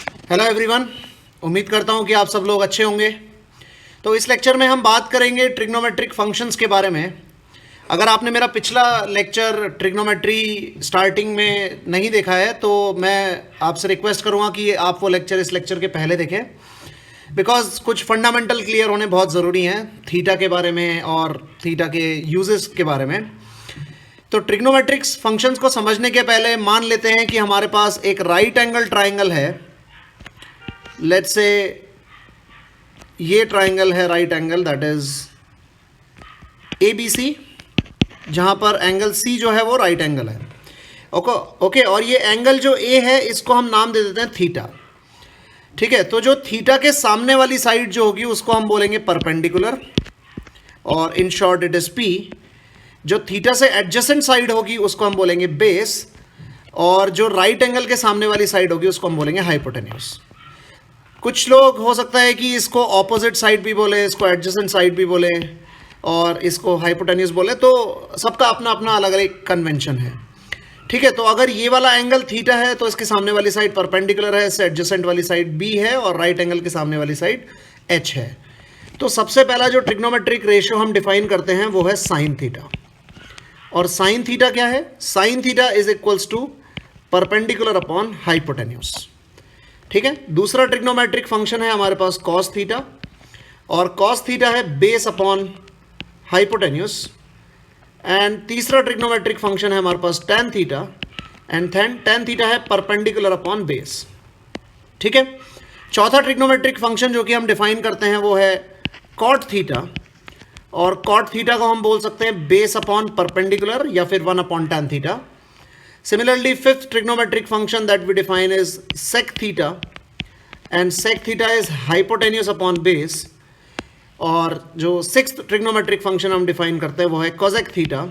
Hello everyone, उम्मीद करता हूँ कि आप सब लोग अच्छे होंगे। तो इस लेक्चर में हम बात करेंगे ट्रिग्नोमेट्रिक फंक्शंस के बारे में। अगर आपने मेरा पिछला लेक्चर ट्रिग्नोमेट्री स्टार्टिंग में नहीं देखा है तो मैं आपसे रिक्वेस्ट करूँगा कि आप वो लेक्चर इस लेक्चर के पहले देखें, बिकॉज कुछ फंडामेंटल क्लियर होने बहुत ज़रूरी हैं थीटा के बारे में और थीटा के यूजेस के बारे में। तो ट्रिग्नोमेट्रिक्स फंक्शंस को समझने के पहले मान लेते हैं कि हमारे पास एक राइट एंगल ट्राइंगल है। लेट्स से ये ट्राइंगल है right angle, that is ABC, जहां पर एंगल C जो है वो राइट एंगल है। ओके, और ये एंगल जो A है इसको हम नाम दे देते हैं थीटा। ठीक है, तो जो थीटा के सामने वाली साइड जो होगी उसको हम बोलेंगे परपेंडिकुलर, और in short it is P। जो थीटा से एडजेसेंट साइड होगी उसको हम बोलेंगे बेस, और जो राइट एंगल के सामने वाली साइड होगी उसको हम बोलेंगे हाइपोटेन्यूज। कुछ लोग हो सकता है कि इसको ऑपोजिट साइड भी बोले, इसको एडजेसेंट साइड भी बोले और इसको हाइपोटेन्यूज बोले, तो सबका अपना अपना अलग अलग कन्वेंशन है। ठीक है, तो अगर ये वाला एंगल थीटा है तो इसके सामने वाली साइड परपेंडिकुलर है, इससे एडजेसेंट वाली साइड B है और राइट एंगल के सामने वाली साइड H है। तो सबसे पहला जो ट्रिग्नोमेट्रिक रेशियो हम डिफाइन करते हैं वो है साइन थीटा। और साइन थीटा क्या है? Sine theta is equals to perpendicular upon hypotenuse. ठीक है, दूसरा ट्रिग्नोमेट्रिक फंक्शन है हमारे पास कॉस थीटा, और कॉस थीटा है बेस अपॉन हाइपोटेन्यूज। एंड तीसरा ट्रिग्नोमेट्रिक फंक्शन है हमारे पास tan theta, and tan theta है परपेंडिकुलर अपॉन बेस। ठीक है, चौथा ट्रिग्नोमेट्रिक फंक्शन जो कि हम डिफाइन करते हैं वो है कॉट थीटा, और कॉट थीटा को हम बोल सकते हैं बेस अपॉन परपेंडिकुलर या फिर 1 upon tan theta. Similarly, fifth trigonometric function that we define is sec theta, and sec theta is hypotenuse upon base। और जो सिक्स्थ ट्रिग्नोमेट्रिक फंक्शन हम डिफाइन करते हैं वो है cosec theta.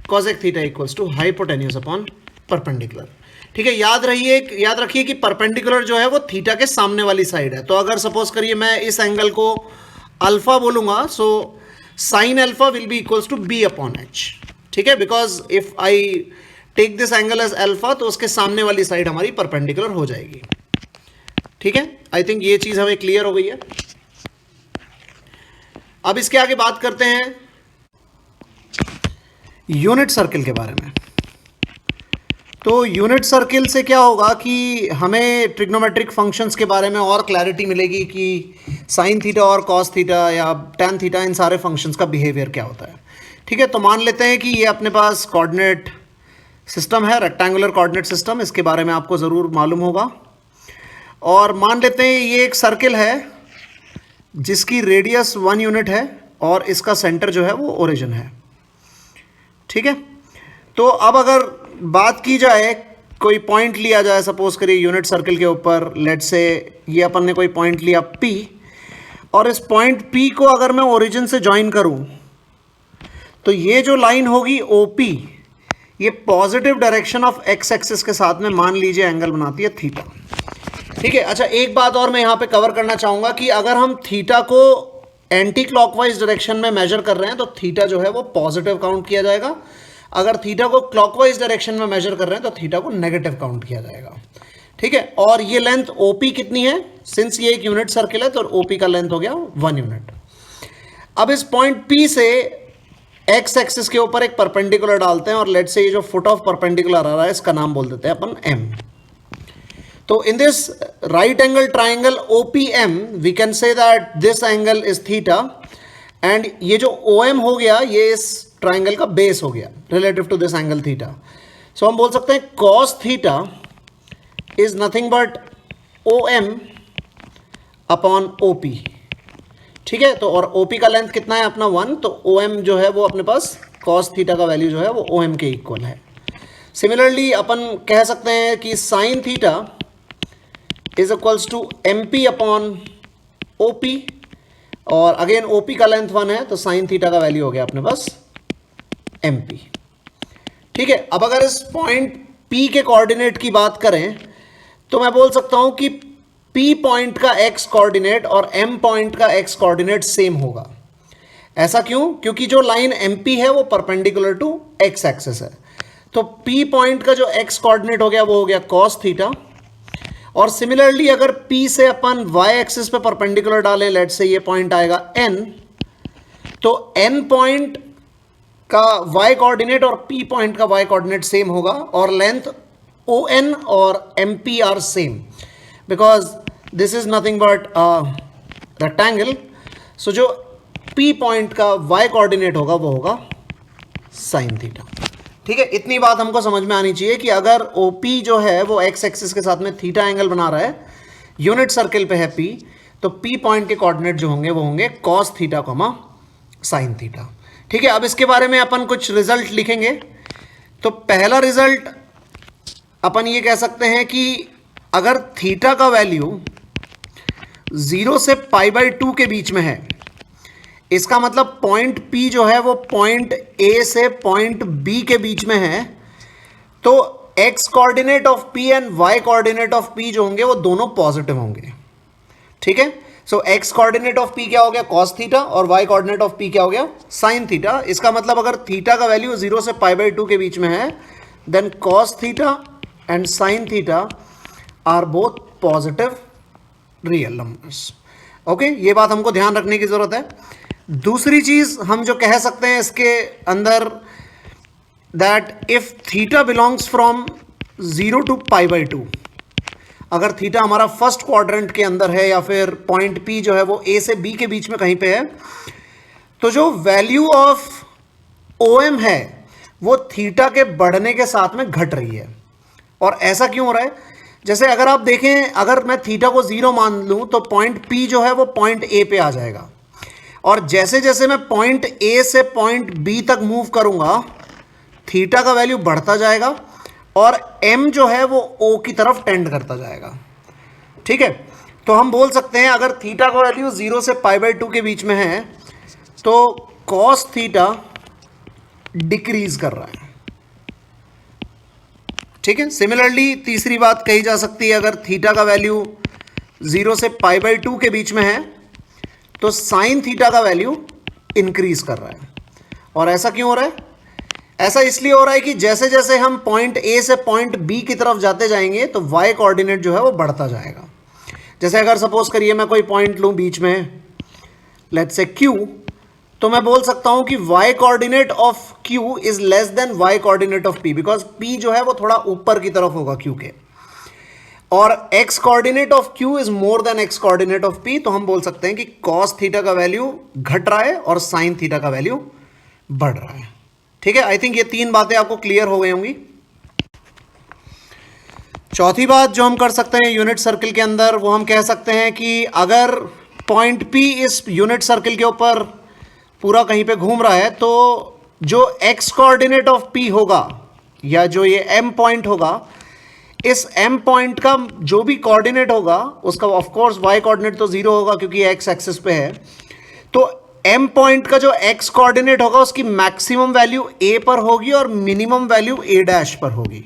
cosec theta equals to hypotenuse upon perpendicular. ठीक है, याद रखिए कि परपेंडिकुलर जो है वो थीटा के सामने वाली साइड है। तो अगर सपोज करिए मैं इस एंगल को अल्फा बोलूंगा, so sine alpha will be equals to B upon H। ठीक है, because if I take this angle as alpha तो उसके सामने वाली साइड हमारी परपेंडिकुलर हो जाएगी। ठीक है, आई थिंक ये चीज हमें क्लियर हो गई है। अब इसके आगे बात करते हैं यूनिट सर्किल के बारे में। तो यूनिट सर्किल से क्या होगा कि हमें ट्रिग्नोमेट्रिक फंक्शंस के बारे में और क्लैरिटी मिलेगी कि साइन थीटा और कॉस थीटा या tan थीटा, इन सारे फंक्शंस का बिहेवियर क्या होता है। ठीक है, तो मान लेते हैं कि ये अपने पास कोऑर्डिनेट सिस्टम है, रेक्टेंगुलर कोऑर्डिनेट सिस्टम, इसके बारे में आपको ज़रूर मालूम होगा। और मान लेते हैं ये एक सर्किल है जिसकी रेडियस 1 यूनिट है और इसका सेंटर जो है वो ओरिजिन है। ठीक है, तो अब अगर बात की जाए, कोई पॉइंट लिया जाए, सपोज करिए यूनिट सर्किल के ऊपर, लेट्स से ये अपन ने कोई पॉइंट लिया P, और इस पॉइंट P को अगर मैं ओरिजिन से ज्वाइन करूं तो ये जो लाइन होगी OP, ये positive direction of x axis के साथ में मान लीजिए एंगल बनाती है थीटा। ठीक है, अच्छा एक बात और मैं यहाँ पे कवर करना चाहूँगा कि अगर हम थीटा को एंटी क्लॉकवाइज डायरेक्शन में मेजर कर रहे हैं तो थीटा जो है वो पॉजिटिव काउंट किया जाएगा। अगर थीटा को क्लॉकवाइज डायरेक्शन में मेजर कर रहे हैं तो थीटा को नेगेटिव काउंट किया जाएगा। ठीक है, और ये लेंथ OP कितनी है? सिंस ये एक यूनिट सर्किल है तो OP का लेंथ हो गया 1 यूनिट। अब इस पॉइंट P से एक्स एक्सिस के ऊपर एक परपेंडिकुलर डालते हैं, और लेट्स से ये जो फुट ऑफ परपेंडिकुलर आ रहा है इसका नाम बोल देते हैं अपन M। तो in this right angle triangle OPM we can say that this angle is theta, and ये जो OM हो गया ये इस ट्राइंगल का बेस हो गया relative to this angle theta. So हम बोल सकते हैं cos theta is nothing but OM upon OP। ठीक है, तो और OP का लेंथ कितना है अपना 1, तो OM जो है वो अपने पास cos थीटा का वैल्यू जो है वो OM के इक्वल है। सिमिलरली अपन कह सकते हैं कि sin theta is equals to MP upon OP, और अगेन OP का लेंथ 1 है तो sin थीटा का वैल्यू हो गया अपने पास MP। ठीक है, अब अगर इस पॉइंट P के कोऑर्डिनेट की बात करें तो मैं बोल सकता हूं कि P पॉइंट का x कोऑर्डिनेट और M पॉइंट का x कोऑर्डिनेट सेम होगा। ऐसा क्यों? क्योंकि जो लाइन MP है वो परपेंडिकुलर टू x एक्सिस है। तो P पॉइंट का जो x कोऑर्डिनेट हो गया वो हो गया cos थीटा, और सिमिलरली अगर P से अपन y एक्सिस पे परपेंडिकुलर डालें, लेट से ये पॉइंट आएगा N, तो N पॉइंट का y कोऑर्डिनेट और P पॉइंट का y कोऑर्डिनेट सेम होगा और लेंथ ON और MP are same because this is nothing but rectangle. So जो P पॉइंट का y कोऑर्डिनेट होगा वो होगा साइन थीटा. ठीक है, इतनी बात हमको समझ में आनी चाहिए कि अगर OP जो है वो x एक्सिस के साथ में थीटा एंगल बना रहा है, यूनिट सर्किल पे है P, तो P पॉइंट के कोऑर्डिनेट जो होंगे वो होंगे cos theta comma sign theta. ठीक है, अब इसके बारे में अपन कुछ रिजल्ट लिखेंगे. तो पहला रिजल्ट अपन ये कह सकते हैं कि अगर थीटा का वैल्यू 0 से π/2 के बीच में है, इसका मतलब पॉइंट P जो है वो पॉइंट A से पॉइंट B के बीच में है, तो x coordinate of P and y coordinate of P जो होंगे वो दोनों पॉजिटिव होंगे. ठीक है, सो x कोऑर्डिनेट ऑफ P क्या हो गया cos थीटा और y कोऑर्डिनेट ऑफ P क्या हो गया sin थीटा. इसका मतलब अगर थीटा का वैल्यू 0 से π/2 के बीच में है, then cos theta and sin theta are both positive real numbers. Okay, ये बात हमको ध्यान रखने की जरूरत है. दूसरी चीज हम जो कह सकते हैं इसके अंदर, that if theta belongs from 0 to π/2, अगर थीटा हमारा फर्स्ट क्वाड्रेंट के अंदर है या फिर पॉइंट P जो है वो A से B के बीच में कहीं पे है, तो जो वैल्यू ऑफ OM है वो थीटा के बढ़ने के साथ में घट रही है. और ऐसा क्यों हो रहा है? जैसे अगर आप देखें, अगर मैं थीटा को 0 मान लूं तो पॉइंट P जो है वो पॉइंट A पे आ जाएगा, और जैसे जैसे मैं पॉइंट A से पॉइंट B तक मूव करूंगा थीटा का वैल्यू बढ़ता जाएगा और M जो है वो O की तरफ टेंड करता जाएगा. ठीक है, तो हम बोल सकते हैं अगर थीटा का वैल्यू 0 से π/2 के बीच में है तो cos थीटा डिक्रीज कर रहा है. ठीक है, सिमिलरली तीसरी बात कही जा सकती है, अगर थीटा का वैल्यू 0 से π/2 के बीच में है तो साइन थीटा का वैल्यू इंक्रीज कर रहा है. और ऐसा क्यों हो रहा है? ऐसा इसलिए हो रहा है कि जैसे जैसे हम पॉइंट A से पॉइंट B की तरफ जाते जाएंगे तो y कोऑर्डिनेट जो है वो बढ़ता जाएगा. जैसे अगर सपोज करिए मैं कोई पॉइंट लूँ बीच में, लेट्स से Q, तो मैं बोल सकता हूं कि y coordinate of Q is less than y coordinate of P, because P जो है वो थोड़ा ऊपर की तरफ होगा Q के, और x coordinate of Q is more than x coordinate of P. तो हम बोल सकते हैं कि cos थीटा का वैल्यू घट रहा है और sin थीटा का वैल्यू बढ़ रहा है. ठीक है, आई थिंक ये तीन बातें आपको क्लियर हो गई होंगी. चौथी बात जो हम कर सकते हैं यूनिट सर्किल के अंदर, वो हम कह सकते हैं कि अगर पॉइंट P इस यूनिट सर्किल के ऊपर पूरा कहीं पे घूम रहा है तो जो x कोऑर्डिनेट ऑफ P होगा या जो ये M पॉइंट होगा, इस M पॉइंट का जो भी कोऑर्डिनेट होगा उसका ऑफ कोर्स y कोऑर्डिनेट तो 0 होगा क्योंकि x एक्सिस पे है. तो M पॉइंट का जो x कोऑर्डिनेट होगा उसकी मैक्सिमम वैल्यू A पर होगी और मिनिमम वैल्यू A' पर होगी.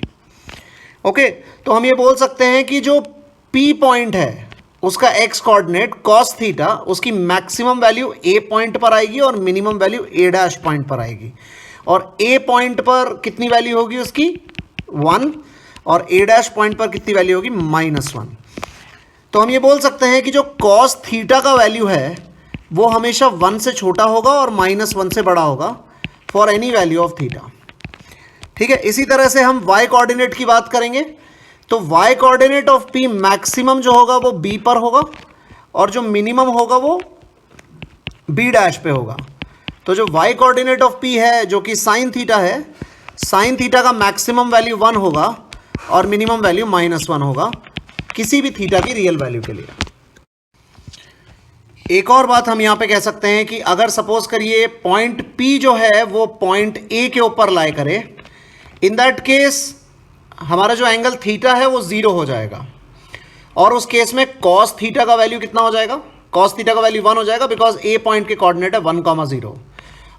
ओके, तो हम ये बोल सकते हैं कि जो P पॉइंट है उसका x कोऑर्डिनेट cos थीटा, उसकी मैक्सिमम वैल्यू A पॉइंट पर आएगी और मिनिमम वैल्यू A' पॉइंट पर आएगी. और A पॉइंट पर कितनी वैल्यू होगी उसकी 1, और A' पॉइंट पर कितनी वैल्यू होगी -1. तो हम ये बोल सकते हैं कि जो cos थीटा का वैल्यू है वो हमेशा 1 से छोटा होगा और -1 से बड़ा होगा for any value of theta. ठीक है, इसी तरह से हम y कोऑर्डिनेट की बात करेंगे तो y coordinate of P maximum जो होगा वो B पर होगा और जो मिनिमम होगा वो B' पे होगा. तो जो y कोऑर्डिनेट ऑफ P है जो कि साइन थीटा है, साइन थीटा का मैक्सिमम वैल्यू 1 होगा और मिनिमम वैल्यू -1 होगा किसी भी थीटा की रियल वैल्यू के लिए. एक और बात हम यहां पे कह सकते हैं कि अगर सपोज करिए पॉइंट P जो है वो पॉइंट A के ऊपर लाई करे, इन दैट केस हमारा जो एंगल थीटा है वो 0 हो जाएगा, और उस केस में cos थीटा का वैल्यू कितना हो जाएगा? cos थीटा का वैल्यू 1 हो जाएगा बिकॉज A पॉइंट के कोऑर्डिनेट है 1, 0,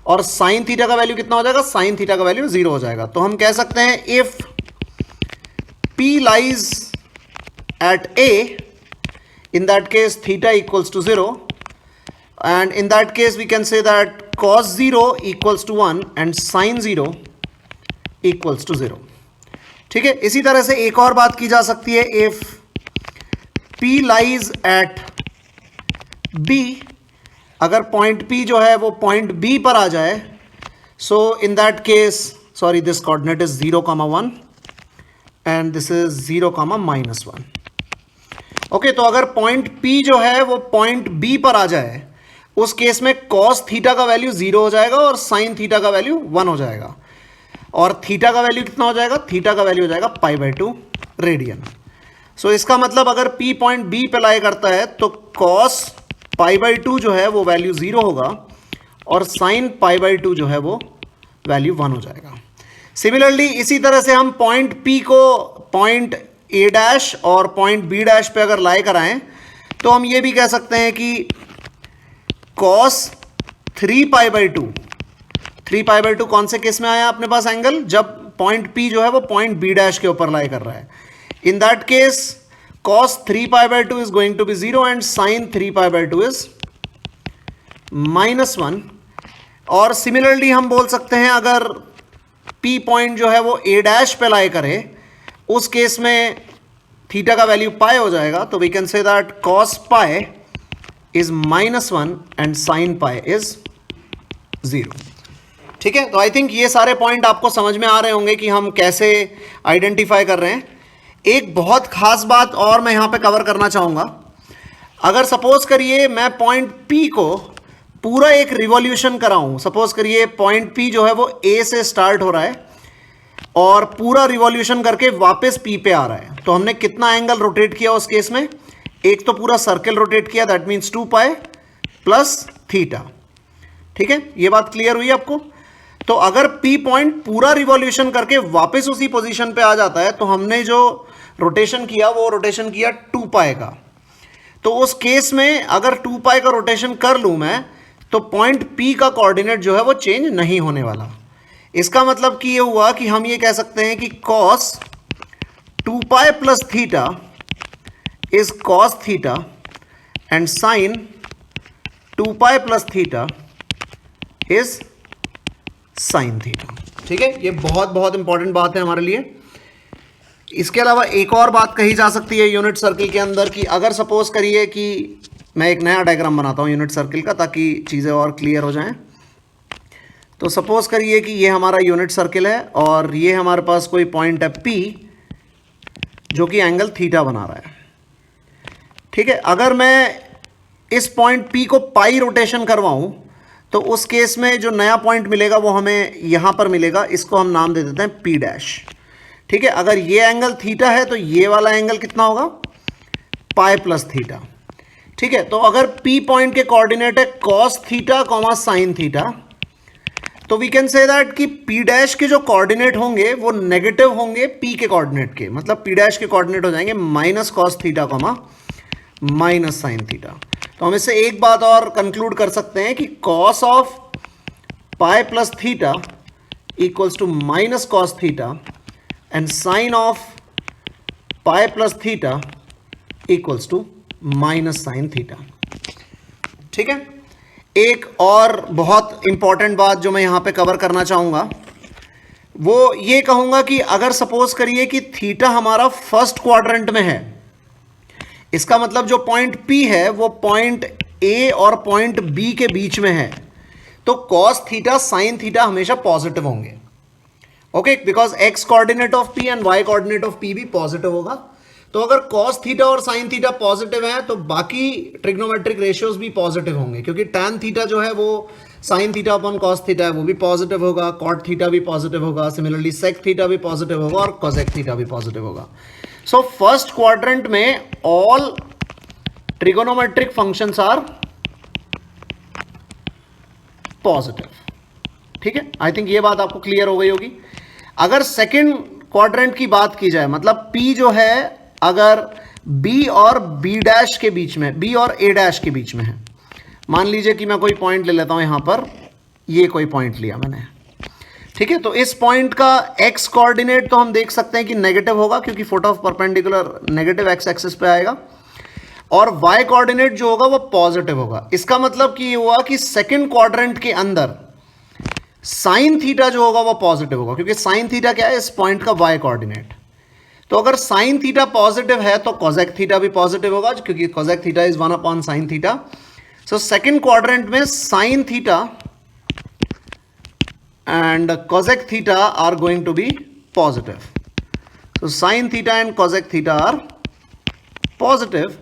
और साइन थीटा का वैल्यू कितना हो जाएगा? साइन थीटा का वैल्यू 0 हो जाएगा. तो हम कह सकते हैं if P lies at A, in that case theta equals to 0, and in that case we can say that cos 0 equals to 1 and sin 0 equals to 0. ठीक है, इसी तरह से एक और बात की जा सकती है, if P lies at B, अगर पॉइंट P जो है वो पॉइंट B पर आ जाए, so in that case, sorry, this coordinate is 0,1 and this is 0,-1. Okay, तो अगर पॉइंट P जो है वो पॉइंट B पर आ जाए, उस केस में cos थीटा का वैल्यू 0 हो जाएगा और sin थीटा का वैल्यू 1 हो जाएगा. और थीटा का वैल्यू कितना हो जाएगा? थीटा का वैल्यू हो जाएगा π/2 रेडियन. सो इसका मतलब अगर P पॉइंट B पे लाई करता है तो cos π/2 जो है वो वैल्यू 0 होगा और sin π/2 जो है वो वैल्यू 1 हो जाएगा. सिमिलरली इसी तरह से हम पॉइंट P को पॉइंट A' और पॉइंट B' पे अगर लाई कराएं तो हम ये भी कह सकते हैं कि cos 3π/2 कौन से केस में आया अपने पास एंगल? जब पॉइंट P जो है वो पॉइंट B' के ऊपर लाई कर रहा है. इन that case cos 3π/2 is going to be 0 and sin 3π/2 is -1. और सिमिलरली हम बोल सकते हैं अगर P पॉइंट जो है वो A' पे लाई करे, उस केस में थीटा का वैल्यू पाई हो जाएगा, तो we can say that cos pi is -1 and sin pi is 0. ठीक है, तो आई थिंक ये सारे पॉइंट आपको समझ में आ रहे होंगे कि हम कैसे आइडेंटिफाई कर रहे हैं. एक बहुत खास बात और मैं यहां पे कवर करना चाहूंगा. अगर सपोज करिए मैं पॉइंट P को पूरा एक रिवॉल्यूशन कराऊं, सपोज करिए पॉइंट P जो है वो A से स्टार्ट हो रहा है और पूरा रिवॉल्यूशन करके वापस P पे आ रहा है, तो हमने कितना एंगल रोटेट किया उस केस में? एक तो पूरा सर्कल रोटेट किया, दैट मीन्स 2π प्लस थीटा. ठीक है, ये बात क्लियर हुई आपको? तो अगर P पॉइंट पूरा रिवॉल्यूशन करके वापस उसी पोजीशन पे आ जाता है तो हमने जो रोटेशन किया वो रोटेशन किया 2π का. तो उस केस में अगर 2π का रोटेशन कर लूं मैं, तो पॉइंट P का कोऑर्डिनेट जो है वो चेंज नहीं होने वाला. इसका मतलब कि ये हुआ कि हम ये कह सकते हैं कि cos 2π plus theta is cos theta and sin 2π plus theta is sin theta. ठीक है, ये बहुत बहुत इंपॉर्टेंट बात है हमारे लिए. इसके अलावा एक और बात कही जा सकती है यूनिट सर्किल के अंदर कि अगर सपोज करिए कि मैं एक नया डायग्राम बनाता हूँ यूनिट सर्किल का, ताकि चीज़ें और क्लियर हो जाएं. तो सपोज करिए कि ये हमारा यूनिट सर्किल है और ये हमारे पास कोई पॉइंट है P जो कि एंगल थीटा बना रहा है. ठीक है, अगर मैं इस पॉइंट P को पाई रोटेशन करवाऊं तो उस केस में जो नया पॉइंट मिलेगा वो हमें यहां पर मिलेगा. इसको हम नाम दे देते हैं P'. ठीक है, अगर ये एंगल थीटा है तो ये वाला एंगल कितना होगा? पाई प्लस थीटा. ठीक है, तो अगर P पॉइंट के कोऑर्डिनेट है cos थीटा sin थीटा, तो वी कैन से दैट कि P' के जो कोऑर्डिनेट होंगे वो नेगेटिव होंगे P के कोऑर्डिनेट के. मतलब P' के कोऑर्डिनेट हो जाएंगे -cos थीटा -sin थीटा. तो हम इससे एक बात और कंक्लूड कर सकते हैं कि cos of pi plus theta equals to -cos theta and sin of pi plus theta equals to -sin theta. ठीक है, एक और बहुत इंपॉर्टेंट बात जो मैं यहां पे कवर करना चाहूंगा वो ये कहूंगा कि अगर सपोज करिए कि थीटा हमारा फर्स्ट क्वाड्रेंट में है, इसका मतलब जो पॉइंट P है वो पॉइंट A और पॉइंट B के बीच में है, तो cos थीटा sin थीटा हमेशा पॉजिटिव होंगे. Okay, because x coordinate of P and y coordinate of P भी पॉजिटिव होगा. तो अगर cos थीटा और sin थीटा पॉजिटिव है तो बाकी ट्रिग्नोमेट्रिक रेशियोज भी पॉजिटिव होंगे, क्योंकि tan थीटा जो है वो sin theta upon cos theta है वो भी पॉजिटिव होगा, cot थीटा भी पॉजिटिव होगा, सिमिलरली sec थीटा भी पॉजिटिव होगा और cosec थीटा भी पॉजिटिव होगा. सो फर्स्ट क्वाड्रेंट में all trigonometric functions are positive. ठीक है, आई थिंक ये बात आपको क्लियर हो गई होगी. अगर सेकंड क्वाड्रेंट की बात की जाए, मतलब P जो है अगर B और B' के बीच में, B और A' के बीच में है, मान लीजिए कि मैं कोई पॉइंट ले लेता हूं यहां पर, ये कोई पॉइंट लिया मैंने. ठीक है, तो इस पॉइंट का x कोऑर्डिनेट तो हम देख सकते हैं कि नेगेटिव होगा, क्योंकि foot of perpendicular negative x axis पे आएगा, और y कोऑर्डिनेट जो होगा वो पॉजिटिव होगा. इसका मतलब कि ये हुआ कि सेकंड क्वाड्रेंट के अंदर sin थीटा जो होगा वो पॉजिटिव होगा, क्योंकि sin थीटा क्या है? इस पॉइंट का y कोऑर्डिनेट. तो अगर साइन थीटा पॉजिटिव है तो कॉजेक थीटा भी पॉजिटिव होगा, क्योंकि cosec theta is 1/sin theta. So second quadrant में sine theta and cosec theta are going to be positive. So sin theta and cosec theta are positive,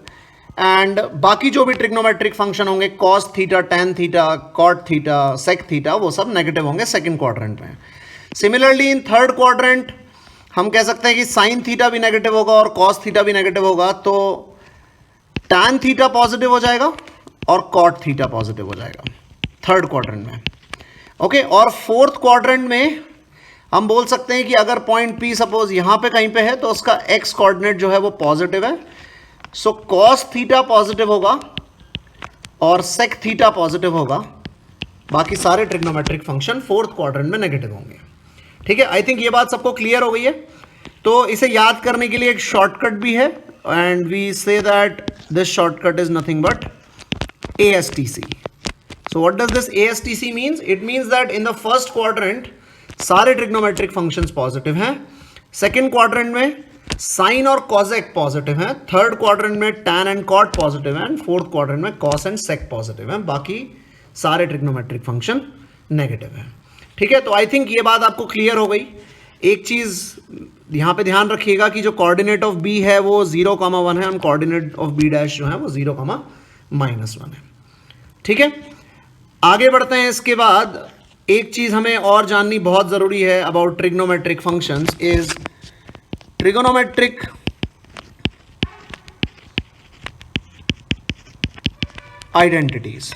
and बाकी जो भी trigonometric function होंगे cos theta, tan theta, cot theta, sec theta, वो सब negative होंगे second quadrant में. Similarly in third quadrant हम कह सकते हैं कि sin थीटा भी नेगेटिव होगा और cos थीटा भी नेगेटिव होगा, तो tan थीटा पॉजिटिव हो जाएगा और cot थीटा पॉजिटिव हो जाएगा थर्ड क्वाड्रेंट में. ओके और फोर्थ क्वाड्रेंट में हम बोल सकते हैं कि अगर पॉइंट P सपोज यहां पे कहीं पे है तो उसका x कोऑर्डिनेट जो है वो पॉजिटिव है. सो cos थीटा पॉजिटिव होगा और sec थीटा पॉजिटिव होगा. बाकी सारे ट्रिग्नोमेट्रिक फंक्शन फोर्थ क्वाड्रेंट में नेगेटिव होंगे. ठीक है, आई थिंक ये बात सबको क्लियर हो गई है. तो इसे याद करने के लिए एक शॉर्टकट भी है, and we say that this shortcut is nothing but ASTC. So what does this ASTC means? It means that in the first quadrant सारे ट्रिग्नोमेट्रिक फंक्शंस पॉजिटिव हैं, सेकेंड क्वाड्रेंट में साइन और कॉजेक पॉजिटिव हैं, third quadrant में tan and cot positive हैं, fourth quadrant में cos and sec positive हैं. बाकी सारे ट्रिग्नोमेट्रिक फंक्शन नेगेटिव हैं. ठीक है, तो आई थिंक ये बात आपको क्लियर हो गई. एक चीज यहाँ पे ध्यान रखिएगा कि जो कोऑर्डिनेट ऑफ बी है वो 0,1 है, हम कोऑर्डिनेट ऑफ बी डैश जो है वो 0,-1 है. ठीक है, आगे बढ़ते हैं. इसके बाद एक चीज हमें और जाननी बहुत जरूरी है about trigonometric functions is trigonometric identities.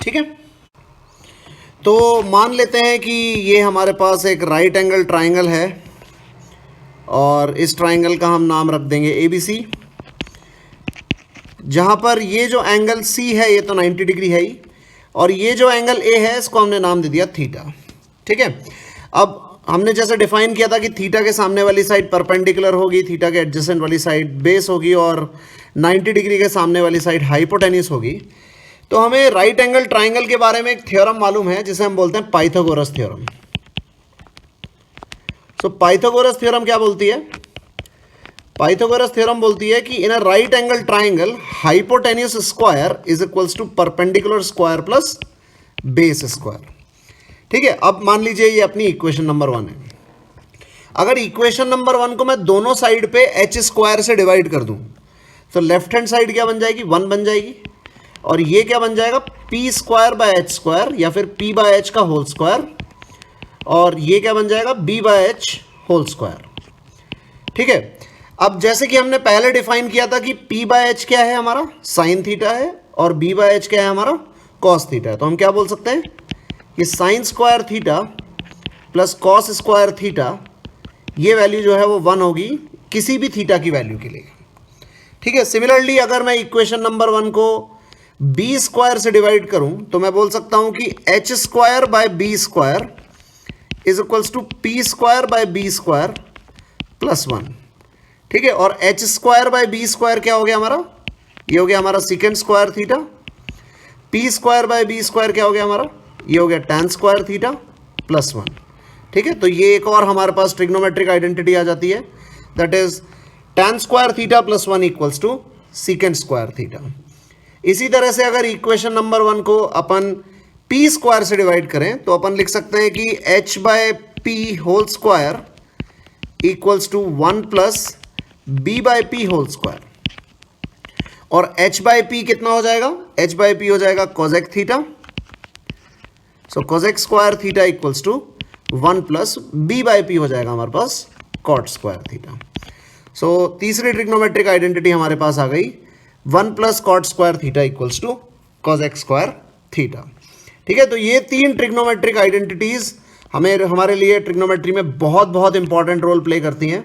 ठीक है, तो मान लेते हैं कि ये हमारे पास एक राइट एंगल ट्राइंगल है और इस ट्राइंगल का हम नाम रख देंगे ABC, जहां पर ये जो एंगल C है ये तो 90 डिग्री है ही, और ये जो एंगल A है इसको हमने नाम दे दिया थीटा. ठीक है, अब हमने जैसे डिफाइन किया था कि थीटा के सामने वाली साइड परपेंडिकुलर होगी, थीटा के एडजेसेंट वाली साइड बेस होगी और 90 डिग्री के सामने वाली साइड हाइपोटेन्यूस होगी. तो हमें राइट एंगल ट्राइंगल के बारे में एक थ्योरम मालूम है जिसे हम बोलते हैं Pythagoras theorem. So Pythagoras theorem क्या बोलती है? पाइथागोरस थ्योरम बोलती है कि in a right angle triangle hypotenuse square is equals to perpendicular square plus base square. ठीक है, अब मान लीजिए ये अपनी इक्वेशन नंबर 1 है. अगर इक्वेशन नंबर 1 को मैं दोनों साइड पे h स्क्वायर से डिवाइड कर दूं तो लेफ्ट हैंड साइड क्या बन जाएगी? 1 बन जाएगी, और ये क्या बन जाएगा? p square by h square या फिर p बाय h का होल स्क्वायर, और ये क्या बन जाएगा? b by h whole square. ठीक है, अब जैसे कि हमने पहले डिफाइन किया था कि p बाय h क्या है? हमारा साइन थीटा है, और b बाय h क्या है? हमारा कॉस थीटा है. तो हम क्या बोल सकते हैं? ये sign square theta plus cos square theta, ये वैल्यू जो है वो 1 होगी किसी भी थीटा की वैल्यू के लिए. ठीक है, सिमिलरली अगर मैं इक्वेशन नंबर 1 को b स्क्वायर से डिवाइड करूं तो मैं बोल सकता हूं कि h square by b square is equals to p square by b square plus 1. ठीक है, और h square by b square क्या हो गया हमारा? ये हो गया हमारा secant square theta. p square by b square क्या हो गया हमारा? ये हो गया tan स्क्वायर थीटा प्लस 1. ठीक है, तो ये एक और हमारे पास ट्रिग्नोमेट्रिक आइडेंटिटी आ जाती है, that is tan square theta plus 1 equals to secant square theta. इसी तरह से अगर इक्वेशन नंबर 1 को अपन p स्क्वायर से डिवाइड करें तो अपन लिख सकते हैं कि h by p whole square equals to 1 plus b by p whole square, और h बाय p कितना हो जाएगा? h बाय p हो जाएगा cosec theta. So cosec square theta equals to 1 plus b by p हो जाएगा हमारे पास कॉट स्क्वायर थीटा. सो तीसरी ट्रिग्नोमेट्रिक आइडेंटिटी हमारे पास आ गई, 1 plus cot square theta equals to cosec square theta. ठीक है, तो ये 3 ट्रिग्नोमेट्रिक आइडेंटिटीज हमारे लिए ट्रिग्नोमेट्री में बहुत बहुत इंपॉर्टेंट रोल प्ले करती हैं.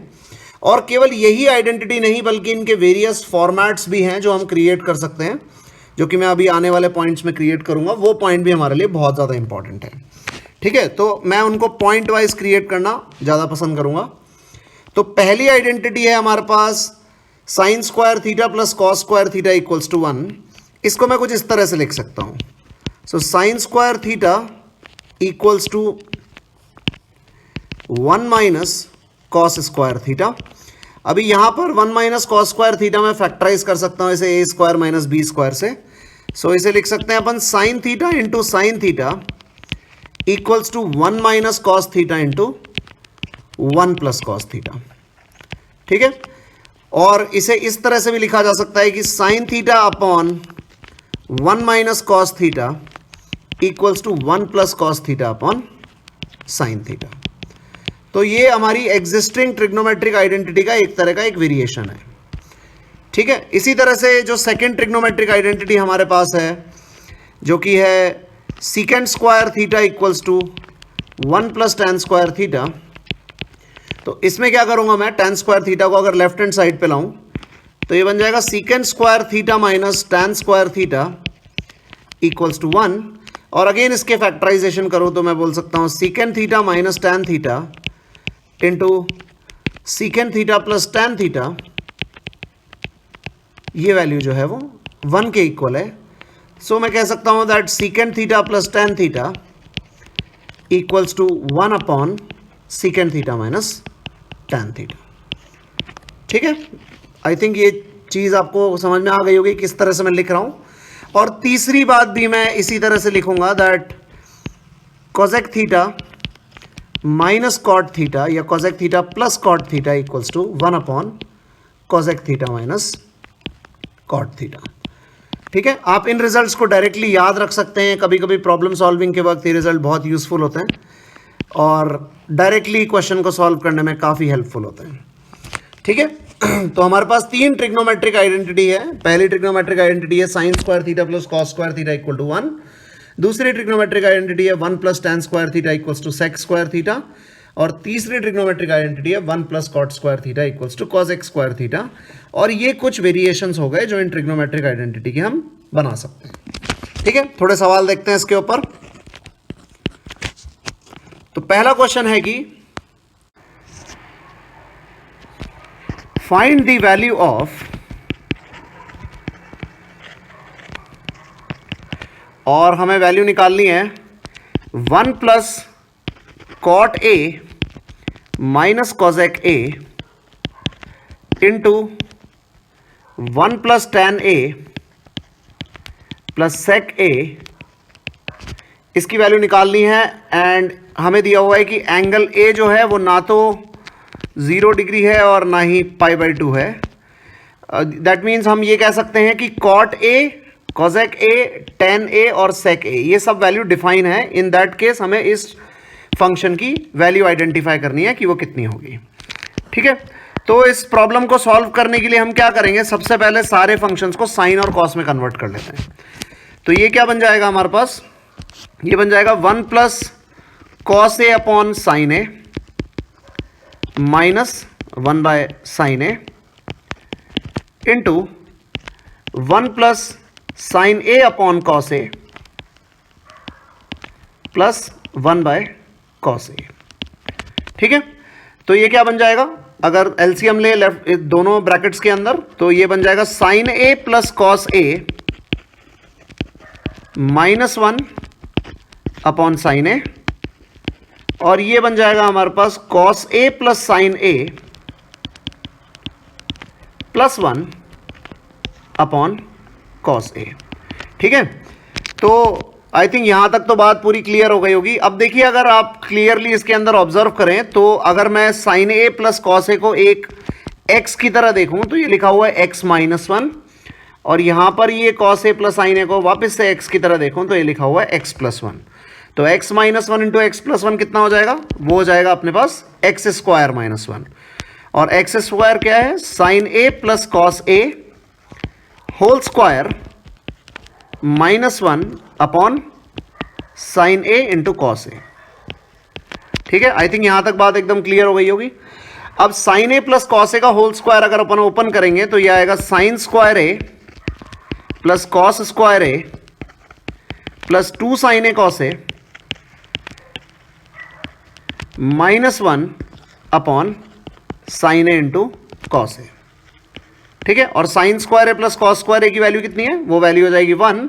और केवल यही आइडेंटिटी नहीं बल्कि इनके वेरियस फॉर्मेट्स भी हैं जो हम क्रिएट कर सकते हैं, जो कि मैं अभी आने वाले पॉइंट्स में क्रिएट करूंगा. वो पॉइंट भी हमारे लिए बहुत ज़्यादा इंपॉर्टेंट है. ठीक है, तो मैं उनको पॉइंट वाइज क्रिएट करना ज़्यादा पसंद करूंगा. तो पहली आइडेंटिटी है हमारे पास sine square theta plus cos square theta equals to 1. इसको मैं कुछ इस तरह से लिख सकता हूँ. So sine square theta equals to 1 minus cos square theta. अभी यहां पर 1 माइनस कॉस स्क्वायर थीटा मैं फैक्टराइज कर सकता हूं इसे A square minus B square से। सो इसे लिख सकते हैं अपन sine theta into sine theta equals to 1 minus cos theta into 1 plus cos theta. ठीक है, और इसे इस तरह से भी लिखा जा सकता है कि sine theta upon 1 minus cos theta equals to 1 plus cos theta upon sine theta. तो ये हमारी एग्जिस्टिंग ट्रिग्नोमेट्रिक आइडेंटिटी का एक तरह का एक वेरिएशन है। ठीक है, इसी तरह से जो सेकेंड ट्रिग्नोमेट्रिक आइडेंटिटी हमारे पास है जो कि है secant square theta equals to 1 plus tan square theta. तो इसमें क्या करूंगा मैं, टेन स्क्वायर थीटा को अगर लेफ्ट हैंड साइड पे लाऊं तो ये बन जाएगा secant square theta minus tan square theta equals to 1। और अगेन इसके फैक्टराइजेशन करूं तो मैं बोल सकता हूं सीकेंड theta minus tan theta into सीकेंड theta plus tan theta, ये वैल्यू जो है वो 1 के इक्वल है। सो मैं कह सकता हूं that secant theta plus tan theta equals to 1 upon secant theta minus tan theta. ठीक है, आई थिंक ये चीज़ आपको समझ में आ गई होगी किस तरह से मैं लिख रहा हूं। और तीसरी बात भी मैं इसी तरह से लिखूंगा that cosec theta minus cot theta या cosec theta plus cot theta equals to 1 upon cosec theta minus cot theta. ठीक है, आप इन रिजल्ट्स को डायरेक्टली याद रख सकते हैं। कभी कभी प्रॉब्लम सॉल्विंग के वक्त ये रिजल्ट बहुत यूजफुल होते हैं और डायरेक्टली क्वेश्चन को सॉल्व करने में काफ़ी हेल्पफुल होते हैं। ठीक है, तो हमारे पास तीन ट्रिग्नोमेट्रिक आइडेंटिटी है। पहली ट्रिग्नोमेट्रिक आइडेंटिटी है sine square theta plus cos square theta equal to 1। दूसरी ट्रिग्नोमेट्रिक आइडेंटिटी है 1 plus tan square theta equals to sec square theta. और तीसरी ट्रिग्नोमेट्रिक आइडेंटिटी है 1 plus cot square theta equals to cosec square theta. और ये कुछ variations हो गए जो इन ट्रिग्नोमेट्रिक आइडेंटिटी के हम बना सकते हैं। ठीक है, थोड़े सवाल देखते हैं इसके ऊपर। तो पहला क्वेश्चन है कि फाइंड द वैल्यू ऑफ, और हमें वैल्यू निकालनी है 1 plus cot A minus cosec A into 1 plus tan A plus sec A. इसकी वैल्यू निकालनी है एंड हमें दिया हुआ है कि एंगल ए जो है वो ना तो 0 डिग्री है और ना ही π/2 है। दैट मीन्स हम ये कह सकते हैं कि cot A, cosec A, tan A और सेक ए ये सब वैल्यू डिफाइन है। इन दैट केस हमें इस फंक्शन की वैल्यू आइडेंटिफाई करनी है कि वो कितनी होगी। ठीक है, तो इस प्रॉब्लम को सॉल्व करने के लिए हम क्या करेंगे, सबसे पहले सारे फंक्शंस को साइन और कॉस में कन्वर्ट कर लेते हैं। तो ये क्या बन जाएगा हमारे पास, ये बन जाएगा 1 plus cos A upon sine A minus 1 by sine A into 1 plus sine A upon cos A plus 1 by cos A. ठीक है, तो ये क्या बन जाएगा, अगर एलसीएम ले लेफ्ट दोनों ब्रैकेट्स के अंदर, तो ये बन जाएगा sign A plus cos A minus 1 upon sine ए, और ये बन जाएगा हमारे पास cos A plus sine A plus 1 upon cos A. ठीक है, तो आई थिंक यहां तक तो बात पूरी क्लियर हो गई होगी। अब देखिए, अगर आप क्लियरली इसके अंदर ऑब्जर्व करें तो अगर मैं साइन ए प्लस कॉस ए को एक एक्स की तरह देखूं तो ये लिखा हुआ है एक्स माइनस 1, और यहां पर ये कॉस ए प्लस साइन ए को वापस से एक्स की तरह देखूं तो ये लिखा हुआ है एक्स प्लस 1। तो x minus 1 into X plus 1 कितना हो जाएगा, वो हो जाएगा अपने पास एक्स स्क्वायर माइनस 1। और एक्स स्क्वायर क्या है, sine A plus cos A whole square minus 1 upon sine A into cos A. ठीक है, आई थिंक यहां तक बात एकदम क्लियर हो गई होगी। अब साइन ए प्लस कॉस ए का होल स्क्वायर अगर अपन ओपन करेंगे तो यह आएगा sign square A plus cos square A plus 2 sign A cos A minus 1 upon sine A into cos A. ठीक है, और sign square A plus cos square ए की वैल्यू कितनी है, वो वैल्यू हो जाएगी 1।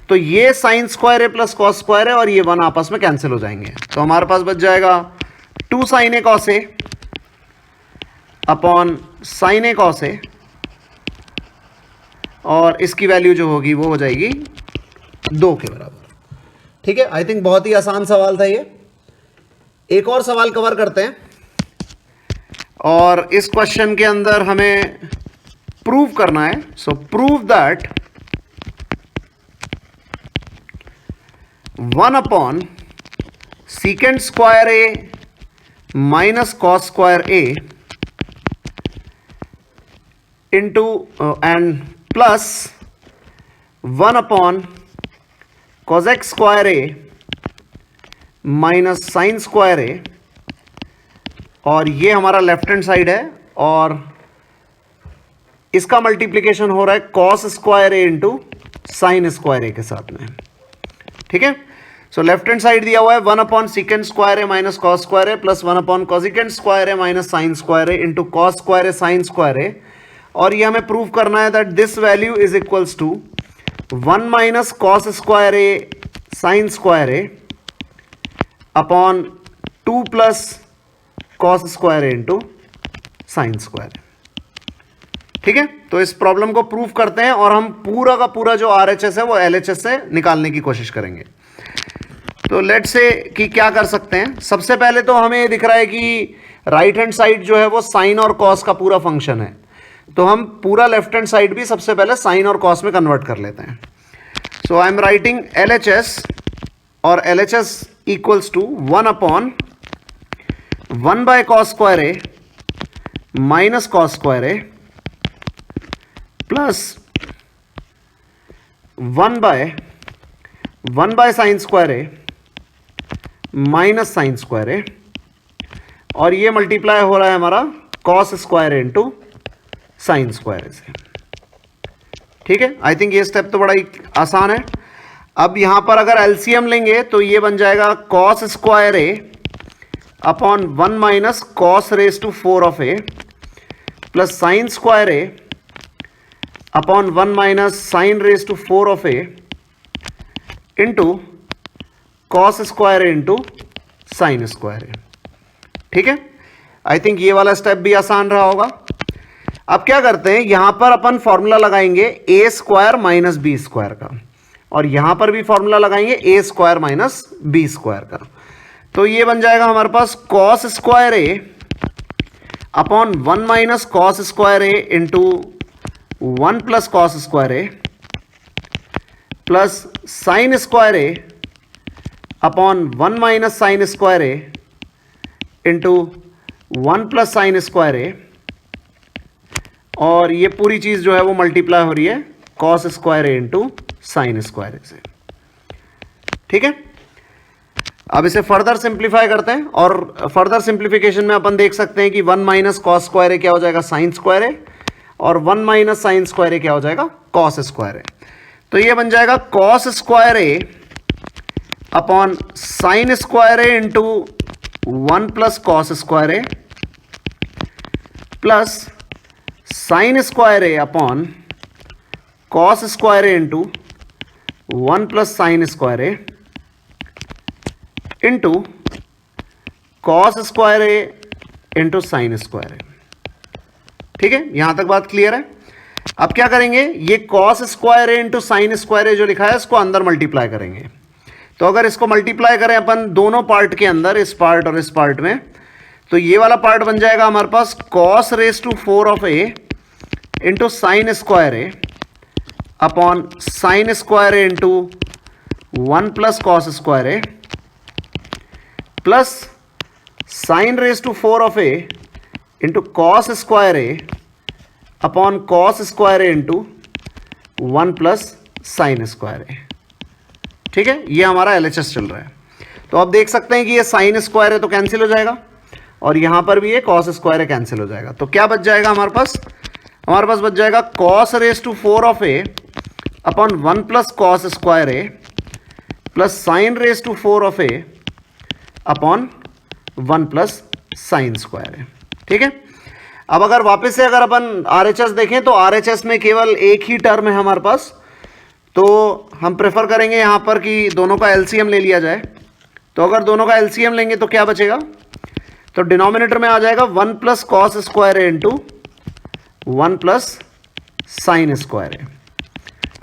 तो ये sign square A plus cos square है और ये 1 आपस में कैंसिल हो जाएंगे। तो हमारे पास बच जाएगा 2 sign A cos A upon sine A cos A, और इसकी वैल्यू जो होगी वो हो जाएगी 2 के बराबर। ठीक है, आई थिंक बहुत ही आसान सवाल था ये। एक और सवाल कवर करते हैं, और इस क्वेश्चन के अंदर हमें प्रूव करना है। So prove that 1 upon secant square A minus cos square A into and plus 1 upon cosec square A minus sine square A, और ये हमारा लेफ्ट हैंड साइड है और इसका मल्टीप्लिकेशन हो रहा है कॉस स्क्वायर ए इंटू साइन स्क्वायर ए के साथ में। ठीक है, सो लेफ्ट हैंड साइड दिया हुआ है 1 upon secant square A minus cos square A plus 1 upon cosecant square A minus sine square A into cos square A sine square A, और ये हमें प्रूव करना है that this value is equals to 1 minus cos square A sine square A upon 2 plus cos square A into sine square ए। ठीक है, तो इस problem को प्रूव करते हैं और हम पूरा का पूरा जो RHS है वो LHS से निकालने की कोशिश करेंगे। तो लेट्स से कि क्या कर सकते हैं। सबसे पहले तो हमें दिख रहा है कि राइट हैंड साइड जो है वो साइन और कॉस का पूरा फंक्शन है, तो हम पूरा लेफ्ट हैंड साइड भी सबसे पहले साइन और कॉस में कन्वर्ट कर लेते हैं। So I am writing LHS, और LHS equals to 1 upon 1 by cos square A minus cos square A plus 1 by sine square A minus sine square A, और ये मल्टीप्लाई हो रहा है हमारा cos square A into sine square A से। ठीक है, आई थिंक ये स्टेप तो बड़ा ही आसान है। अब यहां पर अगर एलसीएम लेंगे तो ये बन जाएगा cos square A upon 1 minus cos raise to 4 of A plus sine square A upon 1 minus sine raise to 4 of A into cos square A into sine square ए। ठीक है, आई थिंक ये वाला step भी आसान रहा होगा। अब क्या करते हैं, यहां पर अपन फॉर्मूला लगाएंगे ए स्क्वायर माइनस बी स्क्वायर का, और यहां पर भी फॉर्मूला लगाएंगे ए स्क्वायर माइनस बी स्क्वायर का। तो ये बन जाएगा हमारे पास cos square A upon 1 minus cos square A into 1 plus cos square A plus sine square A upon 1 minus sine square A into 1 plus sine square A, और ये पूरी चीज जो है वो मल्टीप्लाई हो रही है cos square A into sine square A से। ठीक है, अब इसे फर्दर सिंप्लीफाई करते हैं, और फर्दर सिंप्लीफिकेशन में अपन देख सकते हैं कि 1 माइनस कॉस स्क्वायर ए क्या हो जाएगा साइन स्क्वायर ए, और 1 माइनस साइन स्क्वायर ए क्या हो जाएगा कॉस स्क्वायर ए। तो ये बन जाएगा cos square A upon sine square A into 1 plus cos square A plus sine square A upon cos square A into 1 plus sine square A into cos square A into sine square ए। ठीक है, यहां तक बात clear है। अब क्या करेंगे, ये कॉस स्क्वायर ए इंटू साइन स्क्वायर ए जो लिखा है इसको अंदर मल्टीप्लाई करेंगे। तो अगर इसको मल्टीप्लाई करें अपन दोनों पार्ट के अंदर, इस पार्ट और इस पार्ट में, तो ये वाला पार्ट बन जाएगा हमारे पास cos raise to 4 of A into sine square A upon sine square A into 1 plus cos square A plus sine raise to 4 of A into cos square A upon cos square A into 1 plus sine square ए। ठीक है, ये हमारा LHS चल रहा है। तो आप देख सकते हैं कि ये साइन स्क्वायर है तो कैंसिल हो जाएगा, और यहां पर भी ये कॉस स्क्वायर है कैंसिल हो जाएगा। तो क्या बच जाएगा हमारे पास बच जाएगा cos raise to 4 of A upon 1 plus cos square A plus sine raise to 4 of A upon 1 plus sine square ए। ठीक है, अब अगर वापस से अगर अपन RHS देखें तो RHS में केवल एक ही टर्म है हमारे पास, तो हम प्रेफर करेंगे यहाँ पर कि दोनों का एलसीएम ले लिया जाए। तो अगर दोनों का एलसीएम लेंगे तो क्या बचेगा, तो डिनोमिनेटर में आ जाएगा 1 प्लस कॉस स्क्वायर ए इंटू 1 प्लस साइन स्क्वायर ए।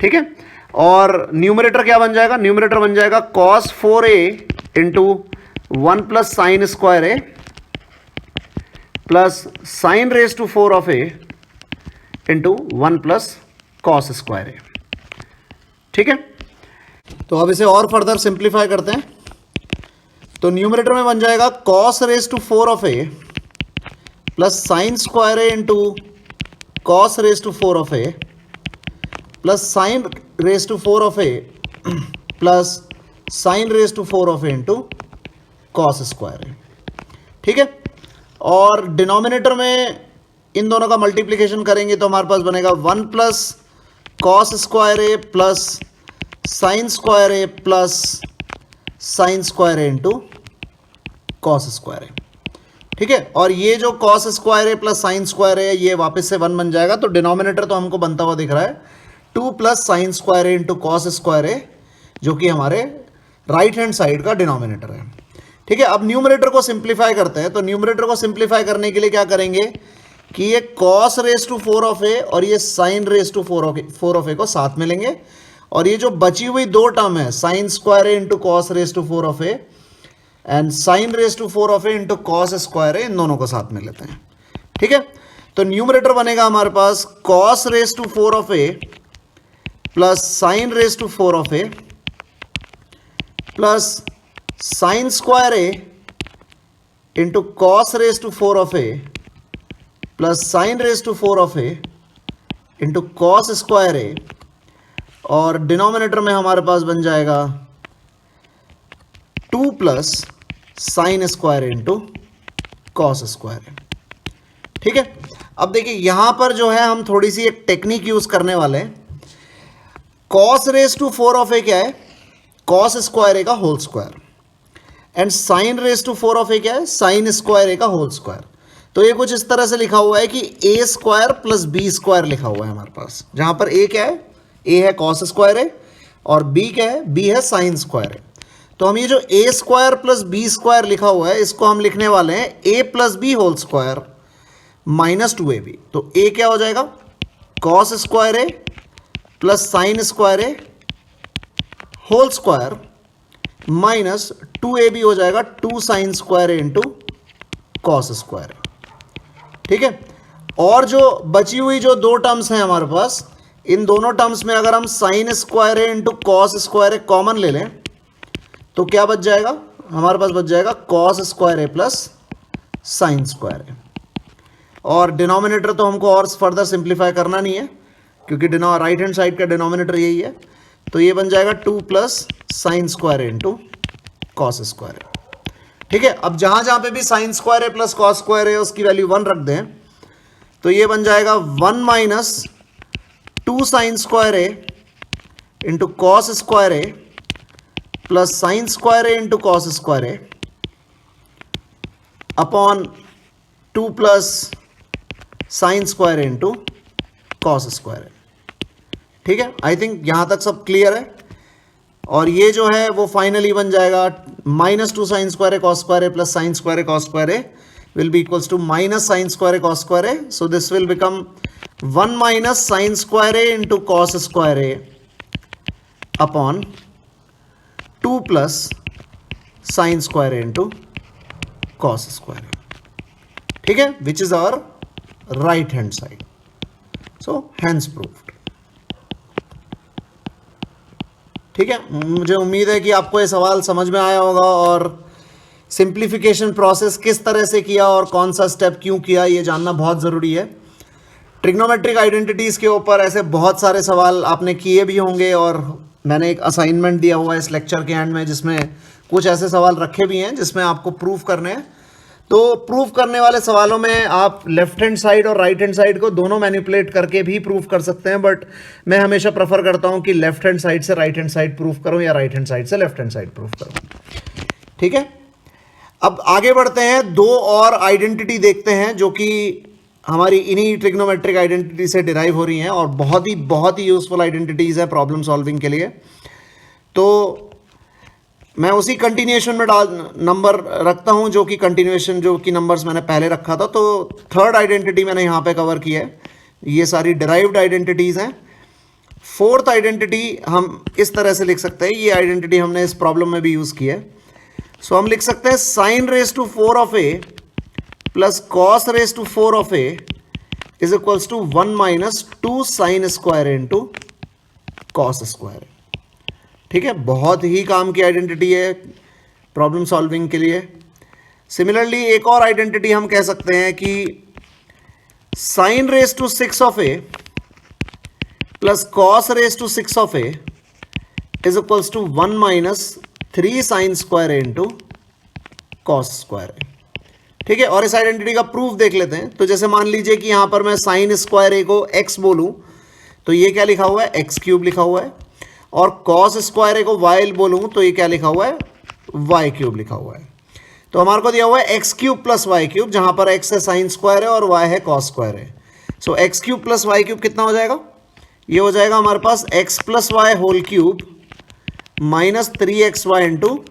ठीक है, और न्यूमरेटर क्या बन जाएगा, न्यूमरेटर बन जाएगा cos 4a into 1 plus sine square A plus sine raise to 4 of A into 1 plus cos square ए। ठीक है, तो अब इसे और फर्दर सिंप्लीफाई करते हैं। तो न्यूमरेटर में बन जाएगा cos raise to 4 of A plus sine square A into cos raise to 4 of A plus sine raise to 4 of A plus sine raise to 4 of A into cos square ए। ठीक है, और denominator में इन दोनों का multiplication करेंगे तो हमारे पास बनेगा 1 plus cos square A plus sine square A plus sine square A into cos square ए। ठीक है, और ये जो cos square A plus sine square ए ये वापस से 1 बन जाएगा। तो डिनोमिनेटर तो हमको बनता हुआ दिख रहा है 2 प्लस साइन स्क्वायर ए इंटू कॉस स्क्वायर ए, जो कि हमारे राइट हैंड साइड का डिनोमिनेटर है। ठीक है, अब न्यूमरेटर को सिंप्लीफाई करते हैं। तो न्यूमरेटर को सिंप्लीफाई करने के लिए क्या करेंगे कि ये कॉस रेज टू 4 ऑफ ए और ये साइन रेज टू 4 ऑफ ए को साथ में लेंगे, और ये जो बची हुई दो टर्म है sine square A into cos raise to 4 of A and sine raise to 4 of A into cos square A, इन दोनों को साथ में लेते हैं। ठीक है, तो न्यूमरेटर बनेगा हमारे पास cos raise to 4 of A plus sine raise to 4 of A plus sine square A into cos raise to 4 of A plus sine raise to 4 of A into cos square A, और denominator में हमारे पास बन जाएगा 2 plus sine square into cos square ए। ठीक है, अब देखिए यहां पर जो है हम थोड़ी सी एक टेक्निक यूज करने वाले हैं। Cos raise to 4 of A क्या है, कॉस स्क्वायर ए का whole square, and sine raise to 4 of A क्या है, साइन स्क्वायर ए का होल स्क्वायर। तो ये कुछ इस तरह से लिखा हुआ है कि ए स्क्वायर प्लस बी स्क्वायर लिखा हुआ है हमारे पास, जहां पर ए क्या है, ए है कॉस स्क्वायर है, और बी क्या है, बी है साइन स्क्वायर है। तो हम ये जो A square plus B square लिखा हुआ है इसको हम लिखने वाले हैं A plus B whole square minus 2ab। तो ए क्या हो जाएगा, cos square A plus sine square A whole square minus 2ab हो जाएगा 2 साइन स्क्वायर ए इंटू कॉस स्क्वायर ए। ठीक है, और जो बची हुई जो दो टर्म्स हैं हमारे पास, इन दोनों टर्म्स में अगर हम साइन स्क्वायर ए इंटू कॉस स्क्वायर ए कॉमन ले लें तो क्या बच जाएगा, हमारे पास बच जाएगा cos square A plus sine square A. और डिनोमिनेटर तो हमको और फर्दर सिंप्लीफाई करना नहीं है क्योंकि राइट हैंड साइड का डिनोमिनेटर यही है। तो ये बन जाएगा 2 प्लस साइन स्क्वायर ए इंटू कॉस स्क्वायर ए। ठीक है, अब जहां जहां पे भी sign square A plus cos square ए उसकी वैल्यू 1 रख दें तो ये बन जाएगा 1 minus 2 sine square A into cos square A plus sine square A into cos square A upon 2 plus sine square A into cos square ए। ठीक है, I think यहां तक सब क्लियर है। और ये जो है वो फाइनली बन जाएगा minus 2 sine square A cos square A plus sine square A cos square A will be equals to minus sin square a cos square a. So this will become 1 minus sin square a into cos square a upon 2 plus sin square a into cos square a. ठीक है, which is our right hand side. So hence proved. ठीक है, मुझे उम्मीद है कि आपको ये सवाल समझ में आया होगा और सिंप्लीफिकेशन प्रोसेस किस तरह से किया और कौन सा स्टेप क्यों किया ये जानना बहुत ज़रूरी है। ट्रिग्नोमेट्रिक आइडेंटिटीज़ के ऊपर ऐसे बहुत सारे सवाल आपने किए भी होंगे और मैंने एक असाइनमेंट दिया हुआ है इस लेक्चर के एंड में जिसमें कुछ ऐसे सवाल रखे भी हैं जिसमें आपको प्रूफ करने हैं। तो प्रूफ करने वाले सवालों में आप लेफ्ट हैंड साइड और राइट हैंड साइड को दोनों मैनिपुलेट करके भी प्रूफ कर सकते हैं, बट मैं हमेशा प्रेफर करता हूं कि लेफ्ट हैंड साइड से राइट हैंड साइड प्रूफ करूं या राइट हैंड साइड से लेफ्ट हैंड साइड प्रूफ करूं। ठीक है, अब आगे बढ़ते हैं, दो और आइडेंटिटी देखते हैं जो कि हमारी इन्हीं ट्रिग्नोमेट्रिक आइडेंटिटी से डिराइव हो रही हैं और बहुत ही यूज़फुल आइडेंटिटीज़ है प्रॉब्लम सॉल्विंग के लिए। तो मैं उसी कंटिन्यूएशन में नंबर रखता हूं जो कि कंटिन्यूएशन जो कि नंबर्स मैंने पहले रखा था। तो थर्ड आइडेंटिटी मैंने यहाँ पे कवर की है, ये सारी डिराइव्ड आइडेंटिटीज़ हैं। फोर्थ आइडेंटिटी हम इस तरह से लिख सकते हैं, ये आइडेंटिटी हमने इस प्रॉब्लम में भी यूज़ की है। सो हम लिख सकते हैं sine raise to 4 of A plus cos raise to 4 of A is equals to 1 minus 2 sine square into cos square. ठीक है, बहुत ही काम की आइडेंटिटी है प्रॉब्लम सॉल्विंग के लिए। सिमिलरली एक और आइडेंटिटी हम कह सकते हैं कि sine raise to 6 of A plus cos raise to 6 of A is equals to 1 minus 3 sine square into cos square. ठीक है, और इस आइडेंटिटी का प्रूफ देख लेते हैं। तो जैसे मान लीजिए कि यहां पर मैं साइन स्क्वायर ए को एक्स बोलूं तो ये क्या लिखा हुआ है, एक्स क्यूब लिखा हुआ है, और कॉस स्क्वायर ए को वाई बोलूँ तो ये क्या लिखा हुआ है, वाई क्यूब लिखा हुआ है। तो हमारे को दिया हुआ है x cube plus Y cube, जहाँ पर एक्स है साइन स्क्वायर है और वाई है कॉस स्क्वायर है। So X cube plus Y cube कितना हो जाएगा, ये हो जाएगा हमारे पास X plus Y whole cube minus 3xy into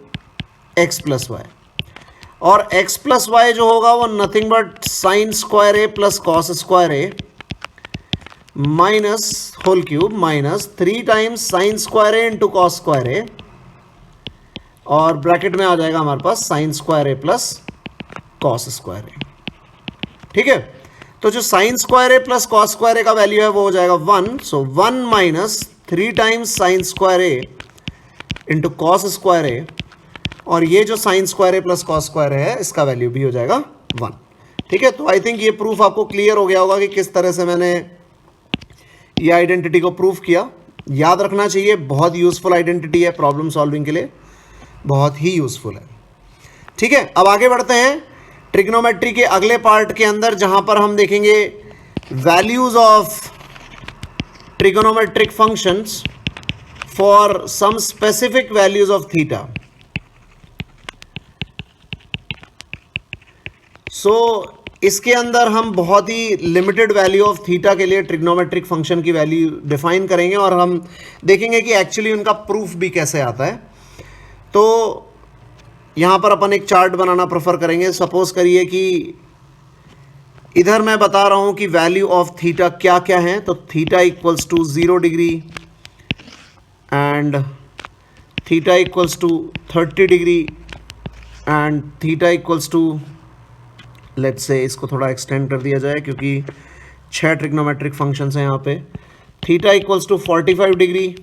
X plus Y. और एक्स प्लस वाई जो होगा वो nothing but sine square A plus cos square A minus whole cube minus 3 times sine square A into cos square A, और bracket में आ जाएगा हमारे पास sine square A plus cos square ए। ठीक है, तो जो sign square A plus cos square A का वैल्यू है वो हो जाएगा 1। सो 1 minus 3 times sine square A into cos square A, और ये जो sign square A plus cos square है इसका वैल्यू भी हो जाएगा 1। ठीक है, तो आई थिंक ये प्रूफ आपको क्लियर हो गया होगा कि किस तरह से मैंने ये आइडेंटिटी को प्रूफ किया। याद रखना चाहिए, बहुत यूज़फुल आइडेंटिटी है प्रॉब्लम सॉल्विंग के लिए, बहुत ही यूज़फुल है। ठीक है, अब आगे बढ़ते हैं ट्रिग्नोमेट्री के अगले पार्ट के अंदर, जहां पर हम देखेंगे values of trigonometric functions for some specific values of theta. So इसके अंदर हम बहुत ही लिमिटेड वैल्यू ऑफ थीटा के लिए ट्रिग्नोमेट्रिक फंक्शन की वैल्यू डिफाइन करेंगे, और हम देखेंगे कि एक्चुअली उनका प्रूफ भी कैसे आता है। तो यहाँ पर अपन एक चार्ट बनाना प्रेफर करेंगे। सपोज करिए कि इधर मैं बता रहा हूँ कि वैल्यू ऑफ थीटा क्या क्या है। तो theta equals to 0 degree and theta equals to 30 degree and theta equals to, let's say इसको थोड़ा एक्सटेंड कर दिया जाए क्योंकि 6 ट्रिग्नोमेट्रिक फंक्शंस हैं यहाँ पे। Theta equals to 45 degree,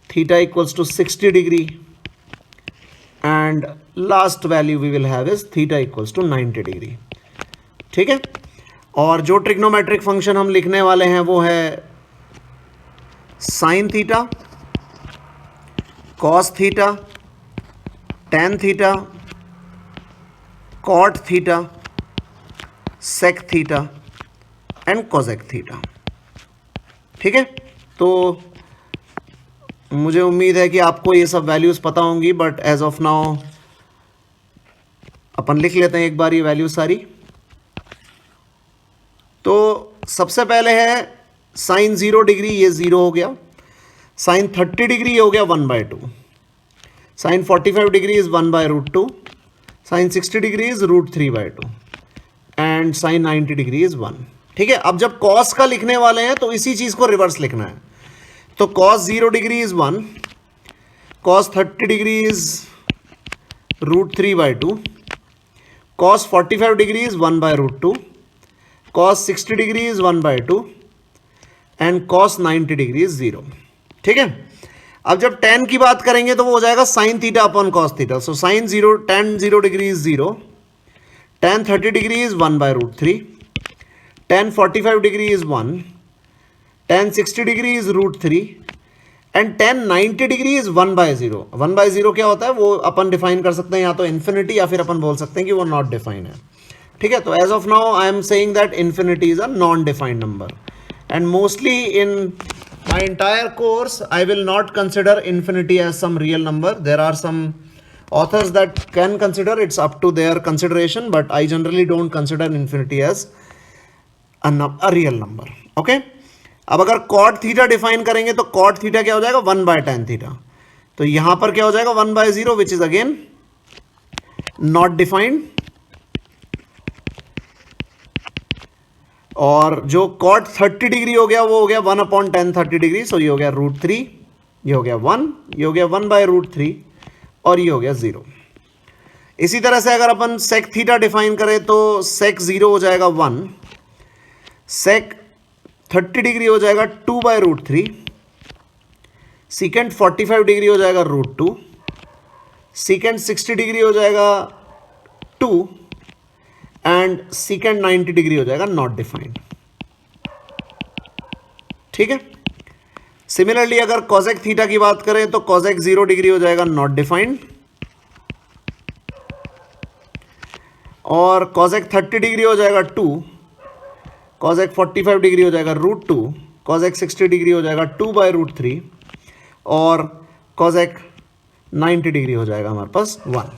theta equals to 60 degree and last value we will have is theta equals to 90 degree. ठीक है, और जो ट्रिग्नोमेट्रिक फंक्शन हम लिखने वाले हैं वो है sine theta, cos theta, tan theta, cot theta, sec theta and cosec theta. ठीक है, तो मुझे उम्मीद है कि आपको ये सब वैल्यूज़ पता होंगी, बट एज ऑफ नाउ अपन लिख लेते हैं एक बार ये वैल्यूज सारी। तो सबसे पहले है साइन 0 डिग्री, ये 0 हो गया। साइन 30 डिग्री ये हो गया 1/2। Sine 45 degree is 1/√2। Sine 60 degree is √3/2 and sine 90 degree is 1। ठीक है, अब जब कॉस का लिखने वाले हैं तो इसी चीज को रिवर्स लिखना है। तो cos 0 degree is 1, cos 30 degree is √3/2, cos 45 degree is 1/√2, cos 60 degree is 1/2 and cos 90 degree is 0। ठीक है, अब जब tan की बात करेंगे तो वो हो जाएगा sign theta upon cos theta. So sine 0 tan 0 degree is 0, tan 30 degree is 1/√3, tan 45 degree is 1, tan 60 degree is √3 and tan 90 degree is 1/0। 1/0 क्या होता है वो अपन डिफाइन कर सकते हैं, या तो इन्फिनिटी या फिर अपन बोल सकते हैं कि वो नॉट डिफाइन है। ठीक है, तो as of now I am saying that infinity is a non defined number, and mostly in my entire course I will not consider infinity as some real number. There are some authors that can consider, it's up to their consideration, but I generally don't consider infinity as a real number. Okay, अब अगर cot theta define करेंगे तो cot theta क्या हो जाएगा 1/tan theta, तो यहां पर क्या हो जाएगा 1/0 which is again not defined, और जो cot 30 डिग्री हो गया वो हो गया 1/tan 30 डिग्री, सो ये हो गया √3, ये हो गया 1, ये हो गया 1/√3 और ये हो गया 0। इसी तरह से अगर अपन sec थीटा डिफाइन करें तो sec 0 हो जाएगा 1, sec 30 डिग्री हो जाएगा 2/√3, secant 45 डिग्री हो जाएगा √2, secant 60 डिग्री हो जाएगा 2 एंड secant 90 डिग्री हो जाएगा नॉट डिफाइंड। ठीक है, सिमिलरली अगर cosec थीटा की बात करें तो cosec 0 डिग्री हो जाएगा नॉट डिफाइंड, और cosec 30 डिग्री हो जाएगा 2, cosec 45 डिग्री हो जाएगा √2, cosec 60 डिग्री हो जाएगा 2/√3 और cosec 90 डिग्री हो जाएगा हमारे पास 1।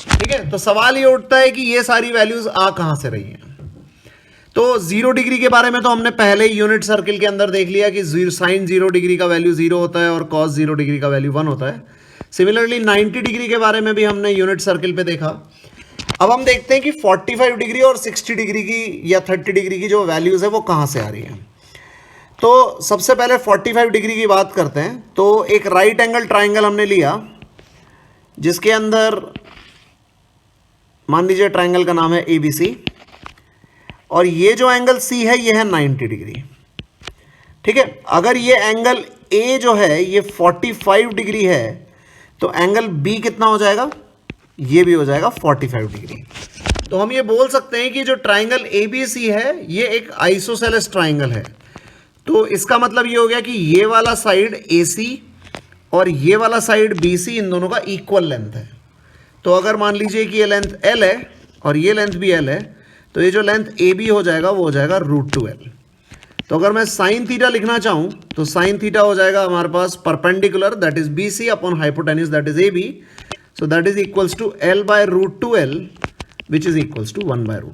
ठीक है, तो सवाल ये उठता है कि ये सारी वैल्यूज आ कहां से रही हैं। तो 0 डिग्री के बारे में तो हमने पहले ही यूनिट सर्किल के अंदर देख लिया कि sin 0 डिग्री का वैल्यू 0 होता है और cos 0 डिग्री का वैल्यू 1 होता है। सिमिलरली 90 डिग्री के बारे में भी हमने यूनिट सर्किल पे देखा। अब हम देखते हैं कि 45 डिग्री और 60 डिग्री की या 30 डिग्री की जो वैल्यूज है वो कहां से आ रही है। तो सबसे पहले 45 डिग्री की बात करते हैं। तो एक राइट एंगल ट्राइंगल हमने लिया जिसके अंदर मान लीजिए ट्राइंगल का नाम है ABC, और ये जो एंगल C है ये है 90 डिग्री। ठीक है, अगर ये एंगल A जो है ये 45 डिग्री है तो एंगल B कितना हो जाएगा, ये भी हो जाएगा 45 डिग्री। तो हम ये बोल सकते हैं कि जो ट्राइंगल ABC है ये एक आइसोसेलेस ट्राइंगल है। तो इसका मतलब ये हो गया कि ये वाला साइड AC और ये वाला साइड BC इन दोनों का इक्वल लेंथ है। तो अगर मान लीजिए कि ये लेंथ L है और ये लेंथ भी L है, तो ये जो लेंथ AB हो जाएगा वो हो जाएगा √2L। तो अगर मैं साइन थीटा लिखना चाहूं तो साइन थीटा हो जाएगा हमारे पास perpendicular that is BC upon hypotenuse that is AB, so that is equals to L/√2L which is equals to 1/√2।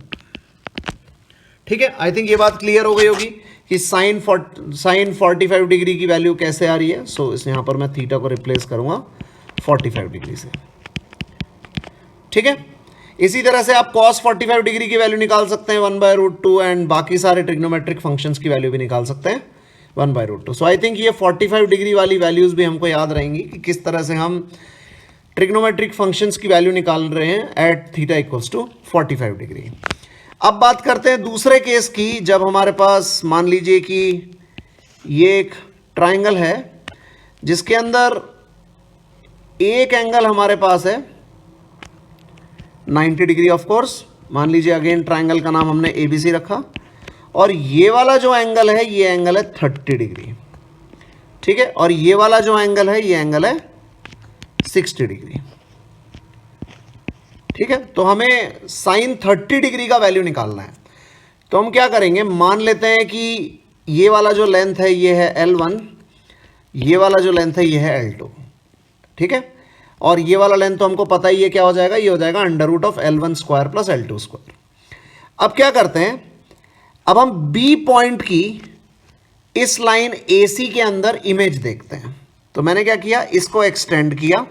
ठीक है, आई थिंक ये बात क्लियर हो गई होगी कि साइन 45 डिग्री की वैल्यू कैसे आ रही है। सो इस यहाँ पर मैं थीटा को रिप्लेस करूंगा 45 डिग्री से। ठीक है, इसी तरह से आप cos 45 डिग्री की वैल्यू निकाल सकते हैं 1/√2 एंड बाकी सारे ट्रिग्नोमेट्रिक फंक्शंस की वैल्यू भी निकाल सकते हैं 1/√2। सो आई थिंक ये 45 डिग्री वाली वैल्यूज भी हमको याद रहेंगी कि किस तरह से हम ट्रिग्नोमेट्रिक फंक्शंस की वैल्यू निकाल रहे हैं at theta equals to 45 degree. अब बात करते हैं दूसरे केस की, जब हमारे पास मान लीजिए कि ये एक ट्राइंगल है जिसके अंदर एक एंगल हमारे पास है 90 डिग्री ऑफ कोर्स, मान लीजिए अगेन ट्राइंगल का नाम हमने ABC रखा, और ये वाला जो एंगल है ये एंगल है 30 डिग्री। ठीक है, और ये वाला जो एंगल है ये एंगल है 60 डिग्री। ठीक है, तो हमें साइन 30 डिग्री का वैल्यू निकालना है। तो हम क्या करेंगे, मान लेते हैं कि ये वाला जो लेंथ है ये है L1, ये वाला जो लेंथ है ये है L2। ठीक है, और ये वाला लेंथ तो हमको पता ही है क्या हो जाएगा, ये हो जाएगा √L1² प्लस L2²। अब क्या करते हैं, अब हम B पॉइंट की इस लाइन AC के अंदर इमेज देखते हैं। तो मैंने क्या किया, इसको एक्सटेंड किया,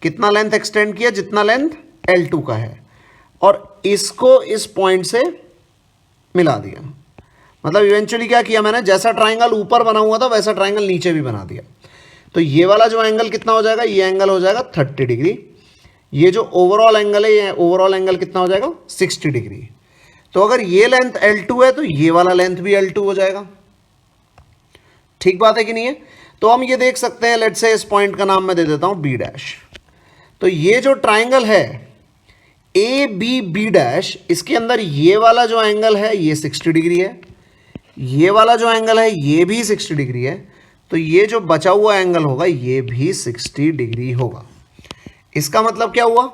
कितना लेंथ एक्सटेंड किया, जितना लेंथ L2 का है, और इसको इस पॉइंट से मिला दिया। मतलब इवेंचुअली क्या किया मैंने, जैसा ट्राइंगल ऊपर बना हुआ था वैसा ट्राइंगल नीचे भी बना दिया। तो ये वाला जो एंगल कितना हो जाएगा, ये एंगल हो जाएगा 30 डिग्री। ये जो ओवरऑल एंगल है ये ओवरऑल एंगल कितना हो जाएगा 60 डिग्री। तो अगर ये लेंथ L2 है तो ये वाला लेंथ भी L2 हो जाएगा। ठीक बात है कि नहीं है। तो हम ये देख सकते हैं, लेट्स से इस पॉइंट का नाम मैं दे देता हूं B'। तो ये जो ट्राइंगल है ABB', इसके अंदर ये वाला जो एंगल है ये 60 डिग्री है, ये वाला जो एंगल है ये भी 60 डिग्री है। तो ये जो बचा हुआ एंगल होगा ये भी 60 डिग्री होगा। इसका मतलब क्या हुआ,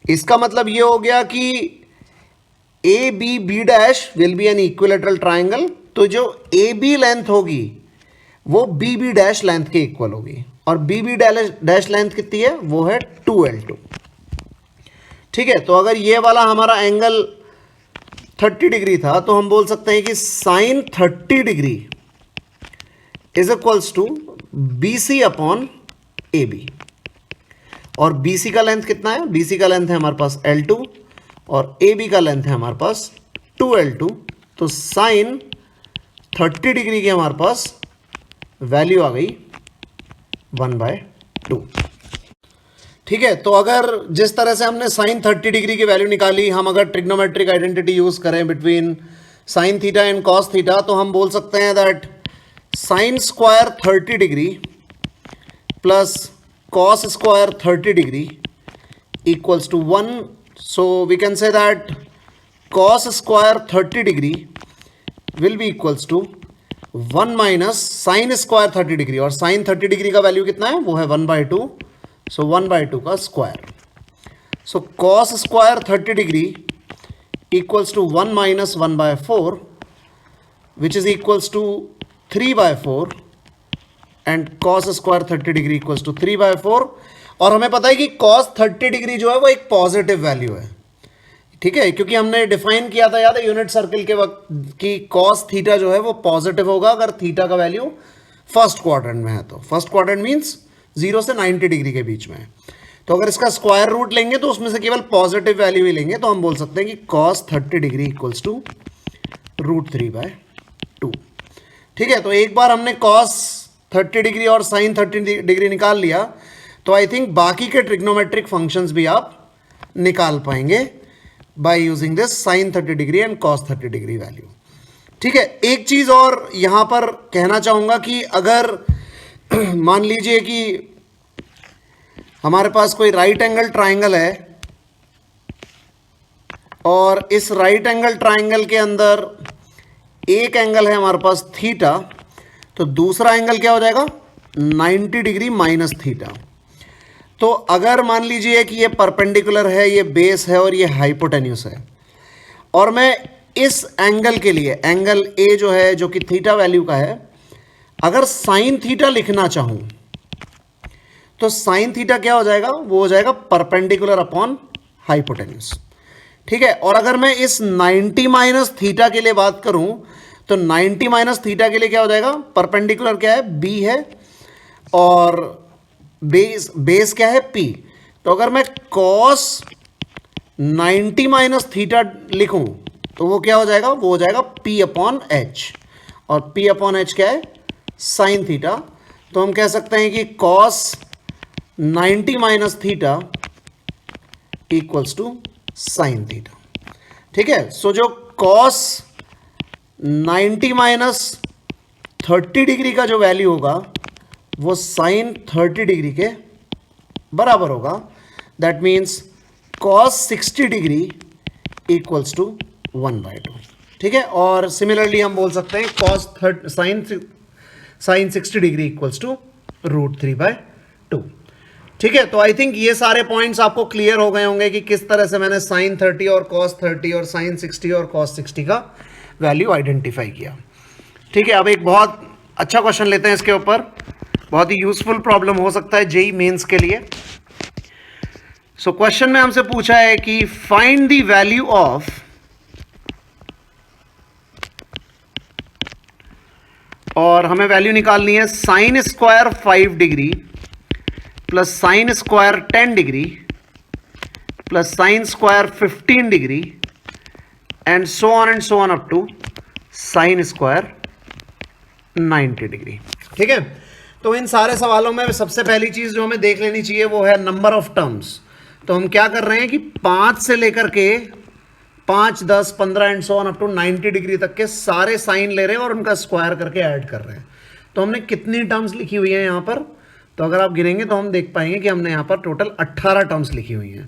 इसका मतलब ये हो गया कि ABB' will be an equilateral triangle. तो जो AB लेंथ होगी वो BB' लेंथ के इक्वल होगी। और बी बी डैश लेंथ कितनी है, वो है 2L2। ठीक है, तो अगर ये वाला हमारा एंगल 30 डिग्री था तो हम बोल सकते हैं कि sine 30 degree is equals to B C upon A B. और बी सी का लेंथ कितना है, बी सी का लेंथ है हमारे पास L2 और ए बी का लेंथ है हमारे पास 2L2। तो साइन 30 डिग्री की हमारे पास वैल्यू आ गई 1/2। ठीक है, तो अगर जिस तरह से हमने साइन 30 डिग्री की वैल्यू निकाली, हम अगर ट्रिग्नोमेट्रिक आइडेंटिटी यूज करें between sine theta and cos theta, तो हम बोल सकते हैं that sine square 30 degree plus cos square 30 degree equals to 1. So we can say that cos square 30 degree will be equals to 1 minus sin square 30 degree, और sin 30 degree का value कितना है, वो है 1/2। सो 1/2 का square. So cos square 30 degree equals to 1 minus 1/4 which is equals to 3/4 and cos square 30 degree equals to 3/4। और हमें पता है कि cos 30 डिग्री जो है वो एक पॉजिटिव वैल्यू है। ठीक है, क्योंकि हमने डिफाइन किया था, याद है, यूनिट सर्किल के वक्त कि cos थीटा जो है वो पॉजिटिव होगा अगर थीटा का वैल्यू फर्स्ट क्वाड्रेंट में है। तो फर्स्ट क्वाड्रेंट मीन्स 0 से 90 डिग्री के बीच में है। तो अगर इसका स्क्वायर रूट लेंगे तो उसमें से केवल पॉजिटिव वैल्यू ही लेंगे, तो हम बोल सकते हैं कि cos 30 डिग्री इक्वल्स टू √3/2। ठीक है, तो एक बार हमने cos 30 डिग्री और साइन 30 डिग्री निकाल लिया, तो आई थिंक बाकी के ट्रिग्नोमेट्रिक फंक्शंस भी आप निकाल पाएंगे by using this sine 30 degree and cos 30 degree value. ठीक है, एक चीज और यहां पर कहना चाहूंगा कि अगर मान लीजिए कि हमारे पास कोई राइट एंगल ट्राइंगल है और इस राइट एंगल ट्राइंगल के अंदर एक एंगल है हमारे पास थीटा, तो दूसरा एंगल क्या हो जाएगा, 90 डिग्री माइनस थीटा। तो अगर मान लीजिए कि ये परपेंडिकुलर है, ये बेस है और ये हाइपोटेन्यूस है, और मैं इस एंगल के लिए एंगल ए जो है जो कि थीटा वैल्यू का है, अगर साइन थीटा लिखना चाहूं तो साइन थीटा क्या हो जाएगा, वो हो जाएगा परपेंडिकुलर अपॉन हाइपोटेन्यूस। ठीक है, और अगर मैं इस 90 माइनस थीटा के लिए बात करूं तो 90 माइनस थीटा के लिए क्या हो जाएगा, परपेंडिकुलर क्या है, बी है, और बेस क्या है, पी। तो अगर मैं cos 90 माइनस थीटा लिखूं तो वो क्या हो जाएगा, वो हो जाएगा P/H, और P/H क्या है, साइन थीटा। तो हम कह सकते हैं कि cos 90 minus theta equals to sine theta. ठीक है, सो जो cos 90 माइनस 30 डिग्री का जो वैल्यू होगा वो साइन 30 डिग्री के बराबर होगा। That means cos 60 degree equals to 1/2। ठीक है, और सिमिलरली हम बोल सकते हैं साइन 60 डिग्री इक्वल्स टू √3/2। ठीक है, तो आई थिंक ये सारे पॉइंट्स आपको क्लियर हो गए होंगे कि किस तरह से मैंने साइन 30 और cos 30 और साइन 60 और cos 60 का वैल्यू आइडेंटिफाई किया। ठीक है, अब एक बहुत अच्छा क्वेश्चन लेते हैं इसके ऊपर, बहुत ही यूजफुल प्रॉब्लम हो सकता है जेई मेंस के लिए। सो क्वेश्चन में हमसे पूछा है कि फाइंड द वैल्यू ऑफ और हमें वैल्यू निकालनी है sine square 5 degree plus sine square 10 degree plus sine square 15 degree and so on up to sine square 90 degree. ठीक है, तो इन सारे सवालों में सबसे पहली चीज जो हमें देख लेनी चाहिए वो है नंबर ऑफ टर्म्स। तो हम क्या कर रहे हैं कि 5 से लेकर के 5, 10, 15 and so on up to 90 degree तक के सारे साइन ले रहे हैं और उनका स्क्वायर करके ऐड कर रहे हैं। तो हमने कितनी टर्म्स लिखी हुई है यहाँ पर, तो अगर आप गिनेंगे तो हम देख पाएंगे कि हमने यहाँ पर टोटल 18 टर्म्स लिखी हुई हैं।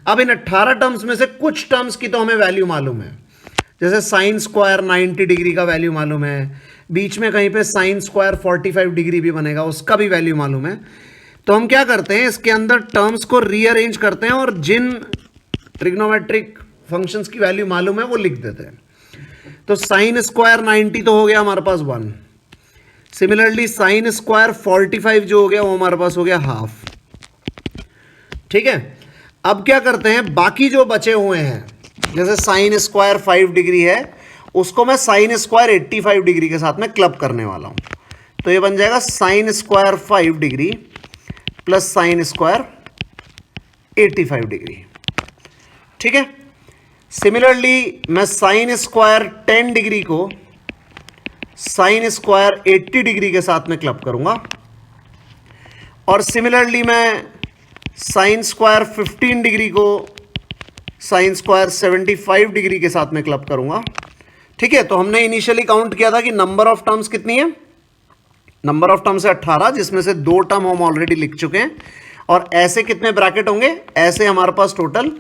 अब इन 18 टर्म्स में से कुछ टर्म्स की तो हमें वैल्यू मालूम है, जैसे साइन स्क्वायर 90 डिग्री का वैल्यू मालूम है, बीच में कहीं पे साइन स्क्वायर 45 डिग्री भी बनेगा, उसका भी वैल्यू मालूम है। तो हम क्या करते हैं, इसके अंदर टर्म्स को रीअरेंज करते हैं और जिन ट्रिग्नोमेट्रिक फंक्शंस की वैल्यू मालूम है वो लिख देते हैं। तो साइन स्क्वायर 90 तो हो गया हमारे पास 1, सिमिलरली साइन स्क्वायर 45 जो हो गया वो हमारे पास हो गया हाफ। ठीक है, अब क्या करते हैं, बाकी जो बचे हुए हैं, जैसे साइन स्क्वायर 5 डिग्री है, उसको मैं साइन स्क्वायर 85 डिग्री के साथ में क्लब करने वाला हूं। तो ये बन जाएगा sign square 5 degree plus sine square 85 degree. ठीक है, सिमिलरली मैं साइन स्क्वायर 10 डिग्री को साइन स्क्वायर 80 डिग्री के साथ में क्लब करूंगा, और सिमिलरली मैं साइन स्क्वायर 15 डिग्री को साइन स्क्वायर 75 डिग्री के साथ में क्लब करूंगा। ठीक है, तो हमने इनिशियली काउंट किया था कि नंबर ऑफ टर्म्स कितनी है, नंबर ऑफ टर्म्स है 18, जिसमें से 2 टर्म हम ऑलरेडी लिख चुके हैं। और ऐसे कितने ब्रैकेट होंगे, ऐसे हमारे पास टोटल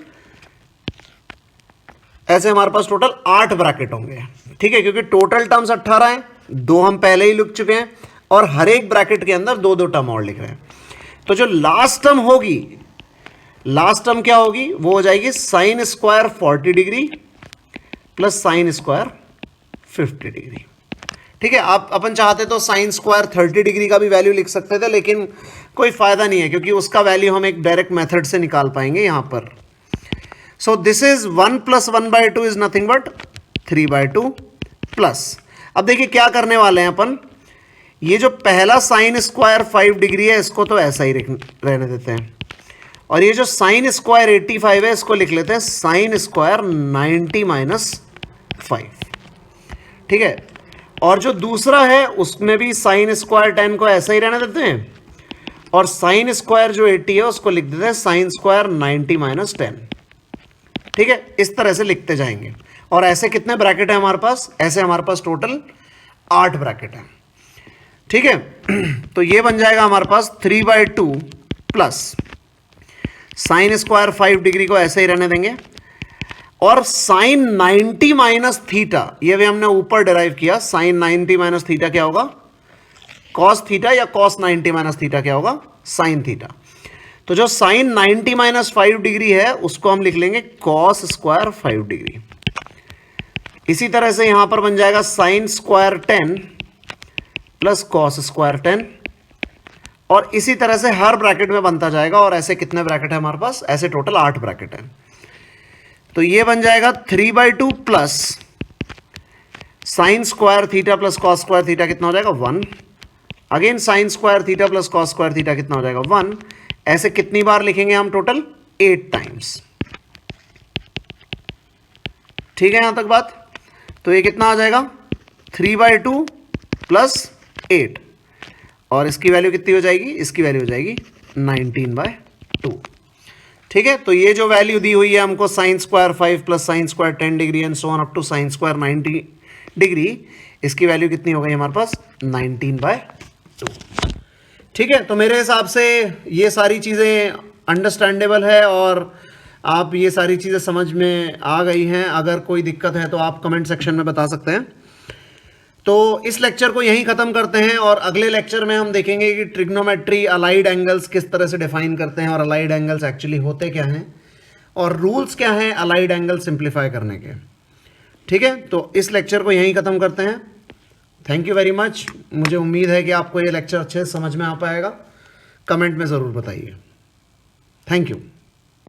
8 ब्रैकेट होंगे। ठीक है, क्योंकि टोटल टर्म्स 18 हैं, 2 हम पहले ही लिख चुके हैं, और हर एक ब्रैकेट के अंदर 2 टर्म और लिख रहे हैं। तो जो लास्ट टर्म होगी, लास्ट टर्म क्या होगी, वो हो जाएगी sine square 40 degree plus sine square 50 degree. ठीक है, आप अपन चाहते तो साइन स्क्वायर 30 डिग्री का भी वैल्यू लिख सकते थे, लेकिन कोई फायदा नहीं है, क्योंकि उसका वैल्यू हम एक डायरेक्ट मेथड से निकाल पाएंगे यहां पर। So this is 1 + 1/2 is nothing but 3/2 plus. अब देखिए क्या करने वाले हैं अपन, ये जो पहला साइन स्क्वायर 5 डिग्री है इसको तो ऐसा ही रहने देते हैं, और ये जो साइन स्क्वायर 85 है इसको लिख लेते हैं साइन स्क्वायर 90 - 5। ठीक है, और जो दूसरा है उसमें भी साइन स्क्वायर 10 को ऐसा ही रहने देते हैं, और साइन स्क्वायर जो 80 है उसको लिख देते हैं साइन स्क्वायर 90 - 10। ठीक है, इस तरह से लिखते जाएंगे। और ऐसे कितने ब्रैकेट है हमारे पास, ऐसे हमारे पास टोटल 8 ब्रैकेट है। ठीक है, तो ये बन जाएगा हमारे पास 3/2 प्लस साइन स्क्वायर 5 डिग्री को ऐसे ही रहने देंगे, और साइन 90 माइनस थीटा, ये भी हमने ऊपर डिराइव किया, साइन 90 माइनस थीटा क्या होगा, कॉस थीटा, या कॉस 90 माइनस थीटा क्या होगा, साइन थीटा। तो जो साइन 90 माइनस 5 डिग्री है उसको हम लिख लेंगे कॉस स्क्वायर 5 डिग्री। इसी तरह से यहां पर बन जाएगा sign square 10 plus cos square 10, और इसी तरह से हर ब्रैकेट में बनता जाएगा। और ऐसे कितने ब्रैकेट है हमारे पास, ऐसे टोटल 8 ब्रैकेट है। तो ये बन जाएगा 3/2 plus sine square theta plus cos square theta कितना हो जाएगा 1, again sine square theta plus cos square theta कितना हो जाएगा 1। ऐसे कितनी बार लिखेंगे हम, टोटल 8 टाइम्स। ठीक है यहां तक बात। तो ये कितना आ जाएगा 3/2 प्लस 8, और इसकी वैल्यू कितनी हो जाएगी, इसकी वैल्यू हो जाएगी 19/2। ठीक है, तो ये जो वैल्यू दी हुई है हमको sine square 5 plus sine square 10 degree and so on up to sine square 90 degree, इसकी वैल्यू कितनी हो गई हमारे पास 19/2। ठीक है, तो मेरे हिसाब से ये सारी चीज़ें अंडरस्टैंडेबल है और आप ये सारी चीज़ें समझ में आ गई हैं। अगर कोई दिक्कत है तो आप कमेंट सेक्शन में बता सकते हैं। तो इस लेक्चर को यहीं ख़त्म करते हैं, और अगले लेक्चर में हम देखेंगे कि ट्रिग्नोमेट्री अलाइड एंगल्स किस तरह से डिफाइन करते हैं, और अलाइड एंगल्स एक्चुअली होते क्या हैं, और रूल्स क्या हैं अलाइड एंगल सिंप्लीफाई करने के। ठीक है, तो इस लेक्चर को यहीं ख़त्म करते हैं। Thank you very much. मुझे उम्मीद है कि आपको ये लेक्चर अच्छे से समझ में आ पाएगा। कमेंट में ज़रूर बताइए। Thank you.